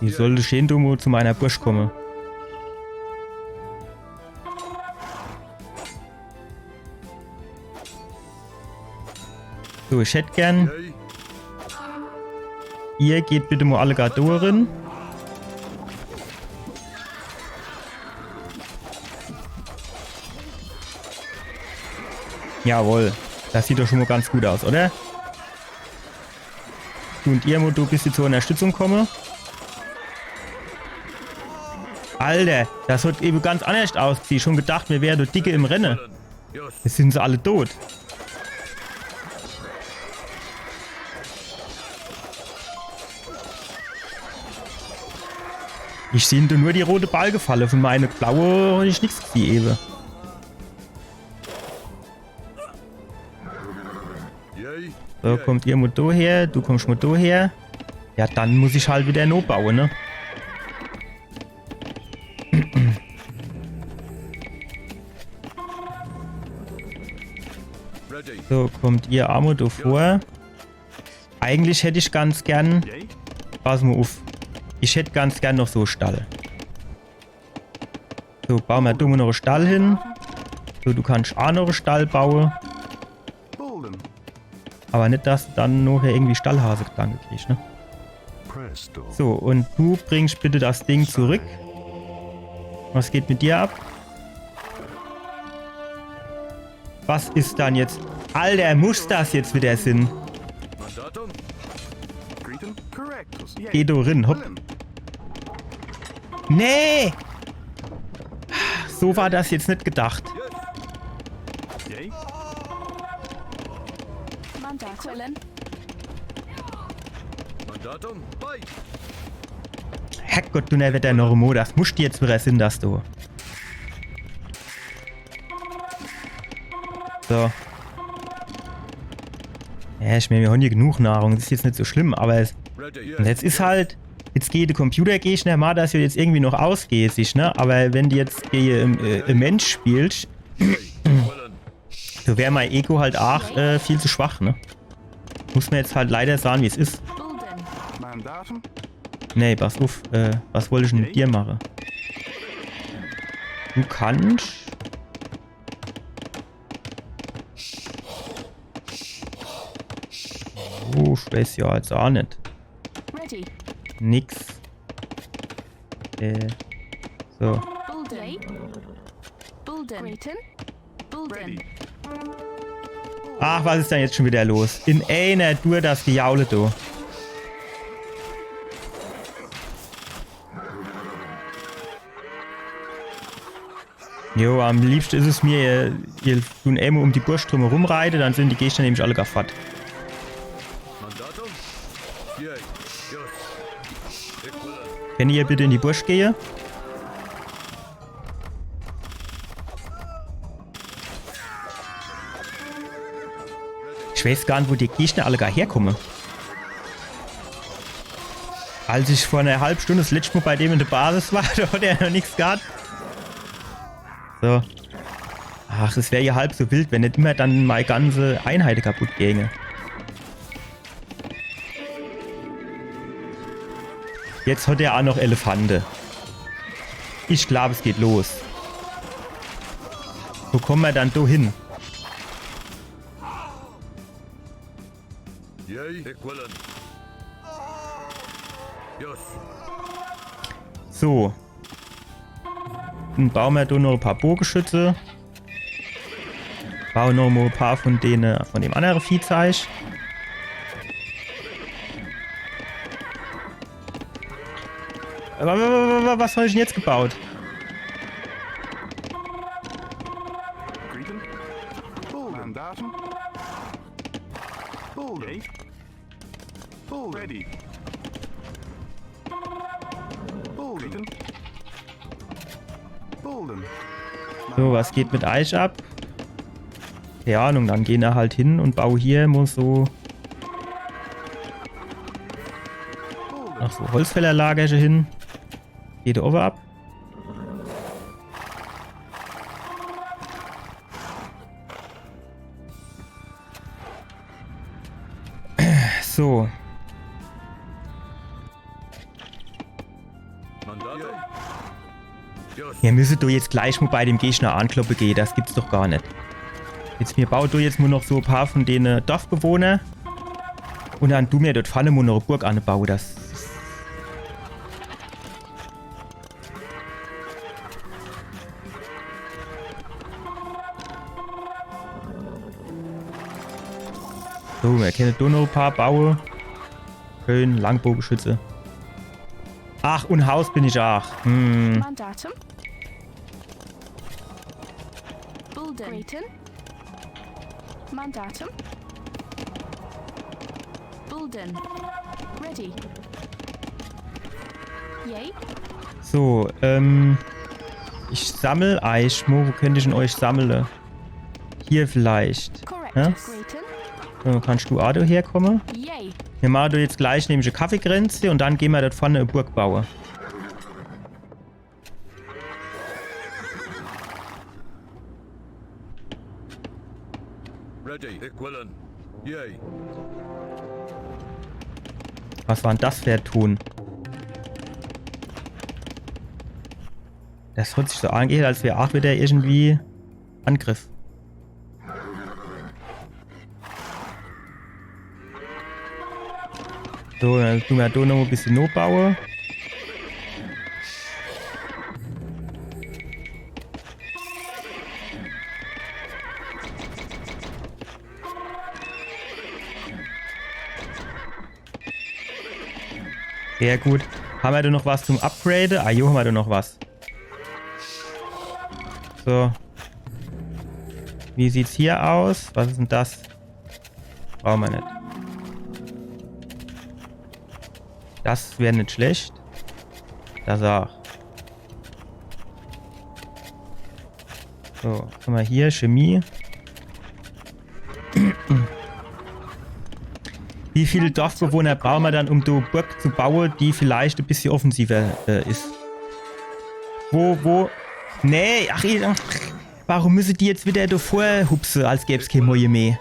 Wie sollte schön du zu meiner Bursch kommen? So, ich hätte gern, Yay. ihr geht bitte mal alle Gardoren. Jawohl, das sieht doch schon mal ganz gut aus, oder? Du und ihr, du bist jetzt zur Unterstützung komme. Alter, das wird eben ganz anders aussehen. Schon gedacht, wir wären dicke im Rennen. Willen. Yes. Jetzt sind sie alle tot. Ich sehe nur die rote Ballgefalle. Von meiner blaue habe ich nichts gesehen eben. Yay. So, kommt ihr mal da her, du kommst mal da her. Ja, dann muss ich halt wieder noch bauen, ne? Ready. So, kommt ihr auch mal da vor. Eigentlich hätte ich ganz gern... Yay. Pass mal auf. Ich hätte ganz gern noch so einen Stall. So, bauen wir da mal noch einen Stall hin. So, du kannst auch noch einen Stall bauen. Bolden. Aber nicht, dass du dann nachher irgendwie Stallhase-Gedanke kriegst, ne? Presto. So, und du bringst bitte das Ding zurück. Was geht mit dir ab? Was ist dann jetzt? Alter, muss das jetzt wieder Sinn? Mandatum. Greeting. Correctus. Yay. Geh da rein, hopp. Willen. Nee! So war das jetzt nicht gedacht. Yes. Yay. Mandatum. Willen. Mandatum. Bei. Herrgott, du Wetter Normo, das musst du jetzt wieder Sinn, dass du. So. Ja, ich meine, wir haben hier genug Nahrung, das ist jetzt nicht so schlimm, aber es, Ready. Yes. und jetzt ist halt, jetzt geht der Computergegner mal, dass du jetzt irgendwie noch ausgehst, ne? Aber wenn du jetzt im Mensch spielst, Yay. Willen. so wäre mein Ego halt auch viel zu schwach, ne? Muss man jetzt halt leider sagen, wie es ist. Bolden. Mandatum. Nee, pass auf, was wollte ich denn mit dir machen? Du kannst... Oh, ich weiß ja jetzt auch nicht. Ready. Nix. So. Bolden. Yay. Bolden. Greeting. Bolden. Ready. Ach, was ist denn jetzt schon wieder los? In einer Tour das Gejaule, du. Jo, am liebsten ist es mir, ihr tun einmal um die Bursch drum herum reite, dann sind die Gegner nämlich alle gaffert. Mandatum? Yay. Yes. Equivalent. Wenn ihr bitte in die Bursch gehe. Ich weiß gar nicht, wo die Gegner alle gar herkommen. Als ich vor einer halben Stunde das letzte Mal bei dem in der Basis war, da hat er noch nichts gehabt. So. Ach, es wäre ja halb so wild, wenn nicht immer dann meine ganze Einheit kaputt ginge. Jetzt hat er auch noch Elefante. Ich glaube, es geht los. Wo kommen wir dann da hin? Yay. Equivalent. Yes. So. Dann bauen wir da noch ein paar Bogenschütze. Bauen noch mal ein paar von denen, von dem anderen Viehzeug. Was habe ich denn jetzt gebaut? Greeting. Bolden. Mandatum. Bolden. Yay. Bolden. Ready. Bolden. Bolden. So, was geht mit Eich ab? Keine Ahnung, dann gehen wir halt hin und baue hier immer so... Ach so, Holzfällerlager hin. Geht over ab. So. Mandatum? Yes. Ihr müsstet doch jetzt gleich mal bei dem Gegner ankloppen gehen, das gibt's doch gar nicht. Jetzt mir baut du jetzt nur noch so ein paar von den Dorfbewohnern. Und dann du mir dort vorne mal noch eine Burg anbauen, das... So, wir können da noch ein paar bauen. Schön, Langbogenschütze. Ach, und Haus bin ich auch. Mandatum. Bulden. Greeting. Mandatum. Bulden. Ready. Yay. So, ich sammle Eich. Wo könnte ich denn euch sammeln? Hier vielleicht. Correct. Ja? Greeting. So, kannst du auch da herkommen? Yay. Wir machen da jetzt gleich nämlich eine Kaffeegrenze und dann gehen wir dort vorne eine Burg bauen. Ready. Equivalent. Yay. Was war denn das für ein Ton? Das hört sich so an, als wäre auch wieder irgendwie Angriff. So, dann tun wir da noch ein bisschen Not bauen. Sehr gut. Haben wir da noch was zum Upgraden? Ah, jo, haben wir da noch was. So. Wie sieht's hier aus? Was ist denn das? Brauchen wir nicht. Das wäre nicht schlecht. Das auch. So, guck mal hier, Chemie. Wie viele Dorfbewohner brauchen wir dann, um die Burg zu bauen, die vielleicht ein bisschen offensiver ist? Wo? Nee, ach, warum müssen die jetzt wieder davor hupsen, als gäbe es keine Moje mehr?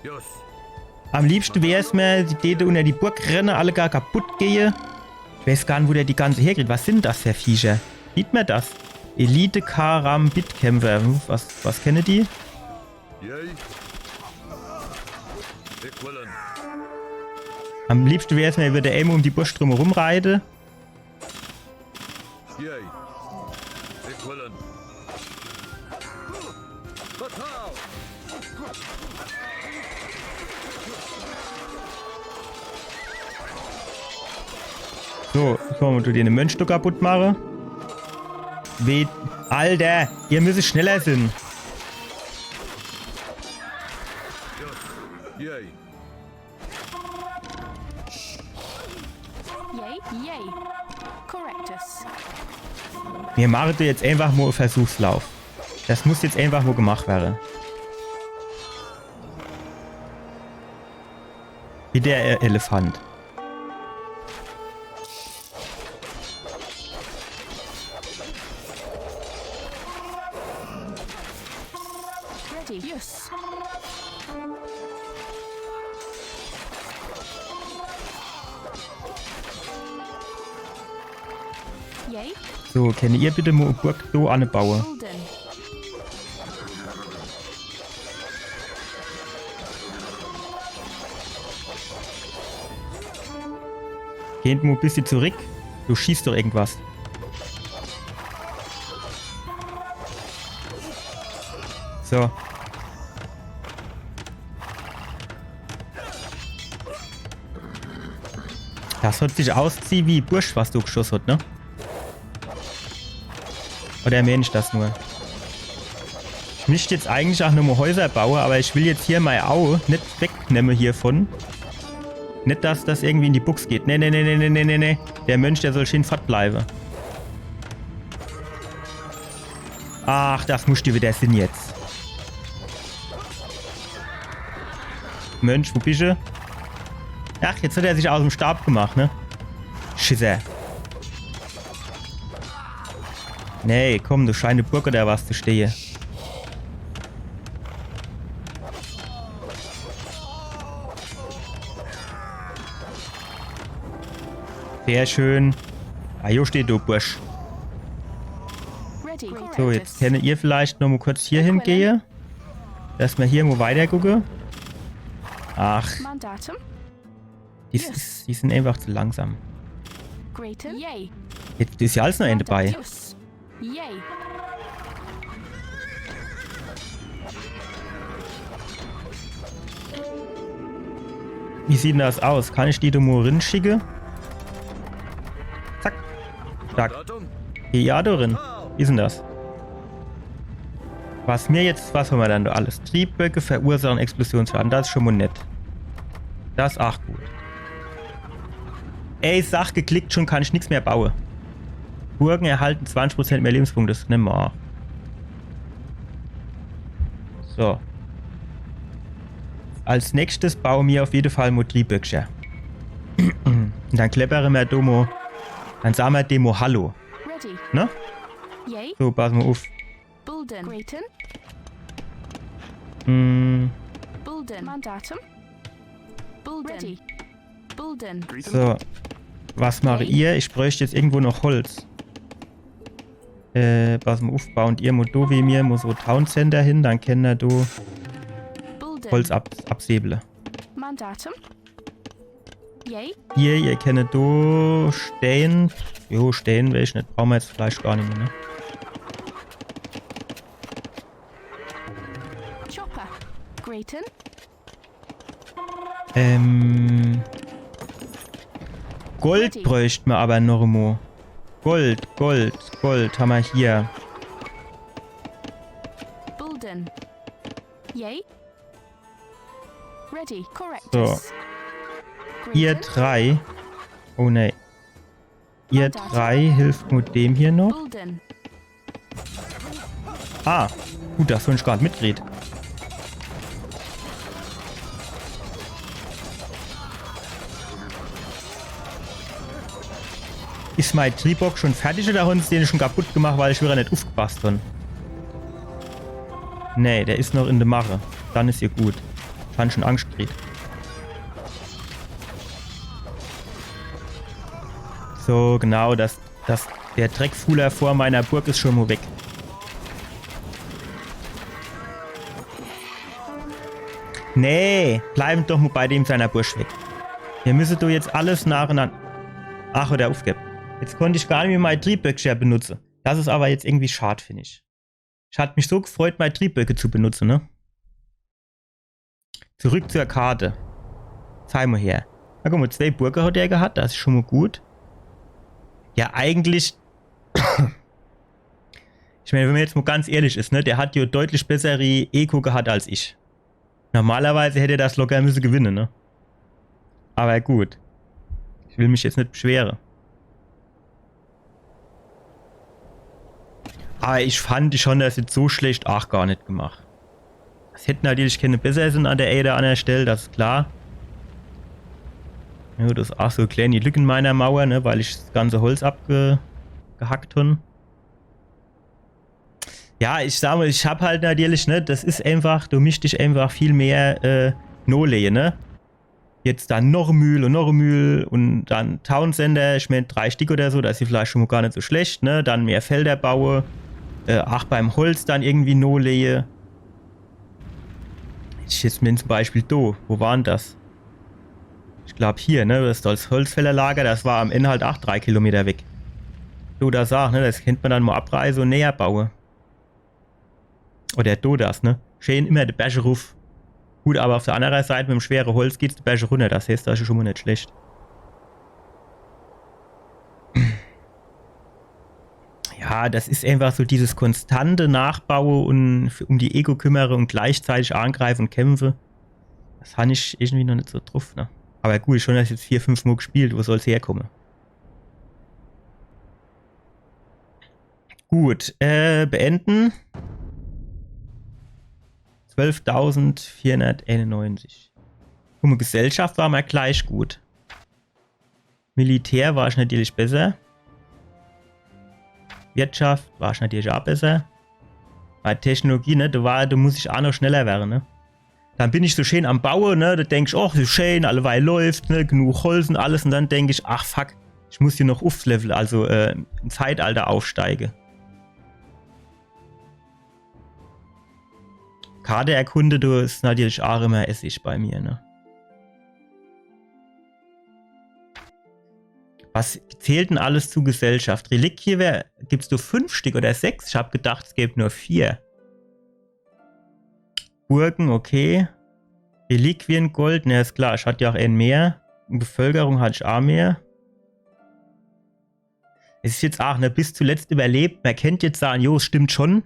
Yes. Am liebsten wäre es mir, die unter die Burg rennen, alle gar kaputt gehen. Ich weiß gar nicht, wo der die ganze herkriegt. Was sind das für Viecher? Sieht man das? Elite Karambit-Kämpfer. Was kennen die? Yay. Equivalent. Am liebsten wäre es mir, würde Elmo um die Burg drum herum reiten. Yay. Equivalent. Fatal. So, können wir den Mönch kaputt machen. Alter, ihr müsst schneller sein. Yay. Yay, yay. Correctus. Wir machen jetzt einfach mal einen Versuchslauf. Das muss jetzt einfach mal gemacht werden. Wie der Elefant. Ready. Yes. Yay. So, könnt ihr bitte mal eine Burg so anbauen? Bulden. Geht mal ein bisschen zurück. Du schießt doch irgendwas. So. Das hört sich ausziehen wie Bursch, was du geschossen hast, ne? Oder Mensch das nur? Ich möchte jetzt eigentlich auch nur mal Häuser bauen, aber ich will jetzt hier mein Au nicht wegnehmen hiervon. Nicht, dass das irgendwie in die Buchs geht. Nee, nee, nee, nee, nee, nee, nee. Der Mönch, der soll schön fett bleiben. Ach, das musst du wieder sehen jetzt. Mönch, wo bist du? Ach, jetzt hat er sich aus dem Stab gemacht, ne? Schisser. Nee, komm, du scheine Burg oder was, du stehe. Sehr schön. Ah, hier steht du, Bursch. Ready. So, jetzt könnt ihr vielleicht noch mal kurz hier hingehen. Dass wir hier mal weiter gucken. Ach, Mandatum. die sind einfach zu langsam. Greaton. Yay. Jetzt ist ja alles noch ein dabei. Yes. Yay. Wie sieht denn das aus? Kann ich die da mal rinschicken? Zack. Zack. Datum. Ja, da drin. Wie ist denn das? Was haben wir dann da alles? Triebwerke verursachen Explosionsschaden. Das ist schon mal nett. Das ist auch gut. Ey, Sach geklickt, schon kann ich nichts mehr bauen. Burgen erhalten 20% mehr Lebenspunkte. Das nehmen wir auch. So. Als nächstes bauen wir auf jeden Fall mal Triebwerke. Und dann kleppere wir Domo. Dann sagen wir Demo Hallo. Ready. Ne? Yay. So, passen wir auf. Bulden. Greaton. Bulden. Mandatum. Bulden. Ready. Bulden. Greeting. So. Was mache ihr? Ich bräuchte jetzt irgendwo noch Holz. Passen wir auf. Bauen ihr mal do wie mir, muss so Town Center hin, dann können wir do Bulden. Holz absäbeln. Mandatum. Yay. Ihr kennt do stehen. Jo, stehen will ich nicht. Brauchen wir jetzt vielleicht gar nicht mehr, ne? Chopper. Greaton. Gold bräuchten wir aber noch mal. Gold haben wir hier. Bulden. Yay. Ready. Correct. So. Ihr drei. Oh ne. Ihr drei hilft nur dem hier noch. Bulden. Ah, gut, dass du uns gerade mitgeredet. Ist mein Triebock schon fertig oder haben sie den schon kaputt gemacht, weil ich wieder nicht aufgepasst habe? Nee, der ist noch in der Mache. Dann ist ihr gut. Ich habe schon Angst gekriegt. So, genau, der Dreckfuhler vor meiner Burg ist schon mal weg. Nee, bleiben doch mal bei dem seiner Bursch weg. Wir müssen doch jetzt alles nacheinander... Ach, oder aufgeben. Jetzt konnte ich gar nicht mehr mein Triebwerk benutzen. Das ist aber jetzt irgendwie schade, finde ich. Ich hatte mich so gefreut, mein Triebwerke zu benutzen, ne? Zurück zur Karte. Zeig mal her. Na guck mal, 2 Burgen hat er gehabt, das ist schon mal gut. Ja, eigentlich Ich meine, wenn man jetzt mal ganz ehrlich ist, ne, der hat ja deutlich bessere Eco gehabt als ich. Normalerweise hätte er das locker müssen gewinnen, ne? Aber gut. Ich will mich jetzt nicht beschweren. Aber ich fand schon, das jetzt so schlecht auch gar nicht gemacht. Es hätten natürlich keine besser sind an der Ada an der Stelle, das ist klar. Ja, das ist auch so eine kleine Lücke in meiner Mauer, ne, weil ich das ganze Holz abgehackt habe. Ja, ich sag mal, ich hab halt natürlich, ne, das ist einfach, du mischst dich einfach viel mehr Nole, ne. Jetzt dann noch Mühl und dann Townsender, ich meine 3 Stück oder so, das ist vielleicht schon mal gar nicht so schlecht, ne. Dann mehr Felder baue, auch beim Holz dann irgendwie Nole. Ich jetzt mir zum Beispiel do, wo waren das? Ich glaube hier, ne, das ist das Holzfällerlager, das war am Ende halt auch 3 Kilometer weg. Du da sag, ne, das könnte man dann mal abreißen und näher bauen. Oder do das, ne? Schön immer der Berge ruf. Gut, aber auf der anderen Seite mit dem schweren Holz geht's die Berge runter, das heißt, das ist schon mal nicht schlecht. Ja, das ist einfach so dieses konstante Nachbauen und um die Ego kümmere und gleichzeitig angreifen und kämpfe. Das habe ich irgendwie noch nicht so drauf, ne? Aber gut, schon das jetzt 4-5 Mal gespielt, wo soll es herkommen? Gut, beenden. 12.491. Guck mal, Gesellschaft war mal gleich gut. Militär war ich natürlich besser. Wirtschaft war ich natürlich auch besser. Bei Technologie, ne, da muss ich auch noch schneller werden, ne. Dann bin ich so schön am Bauen, ne, da denke ich, ach, so schön, alleweil läuft, ne, genug Holz und alles. Und dann denke ich, ach fuck, ich muss hier noch aufs Level, also im Zeitalter aufsteigen. Karte erkunde, du ist natürlich auch immer Essig bei mir, ne. Was zählt denn alles zu Gesellschaft? Reliquie gibst du 5 Stück oder 6? Ich habe gedacht, es gibt nur 4. Burgen, okay. Reliquien, Gold, ne, ist klar, ich hatte ja auch einen mehr. Bevölkerung hatte ich auch mehr. Es ist jetzt auch, ne, bis zuletzt überlebt. Man kennt jetzt sagen, jo, es stimmt schon.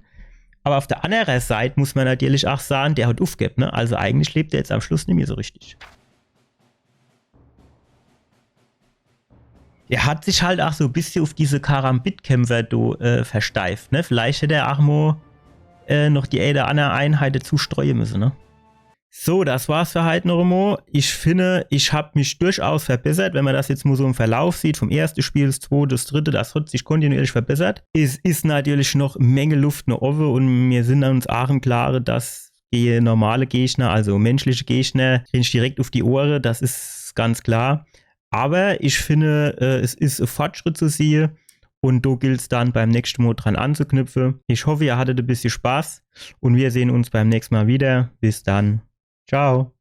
Aber auf der anderen Seite muss man natürlich auch sagen, der hat aufgegeben, ne? Also eigentlich lebt er jetzt am Schluss nicht mehr so richtig. Er hat sich halt auch so ein bisschen auf diese Karambit-Kämpfer versteift, ne? Vielleicht hätte er auch mal noch die eine oder andere Einheit dazu streuen müssen, ne? So, das war's für heute noch einmal. Ich finde, ich habe mich durchaus verbessert, wenn man das jetzt mal so im Verlauf sieht, vom ersten Spiel, das zweite, das dritte, das hat sich kontinuierlich verbessert. Es ist natürlich noch Menge Luft noch offen und wir sind uns auch im Klaren, dass die normale Gegner, also menschliche Gegner, kriegen direkt auf die Ohren, das ist ganz klar. Aber ich finde, es ist ein Fortschritt zu sehen. Und da gilt es dann beim nächsten Mal dran anzuknüpfen. Ich hoffe, ihr hattet ein bisschen Spaß und wir sehen uns beim nächsten Mal wieder. Bis dann. Ciao.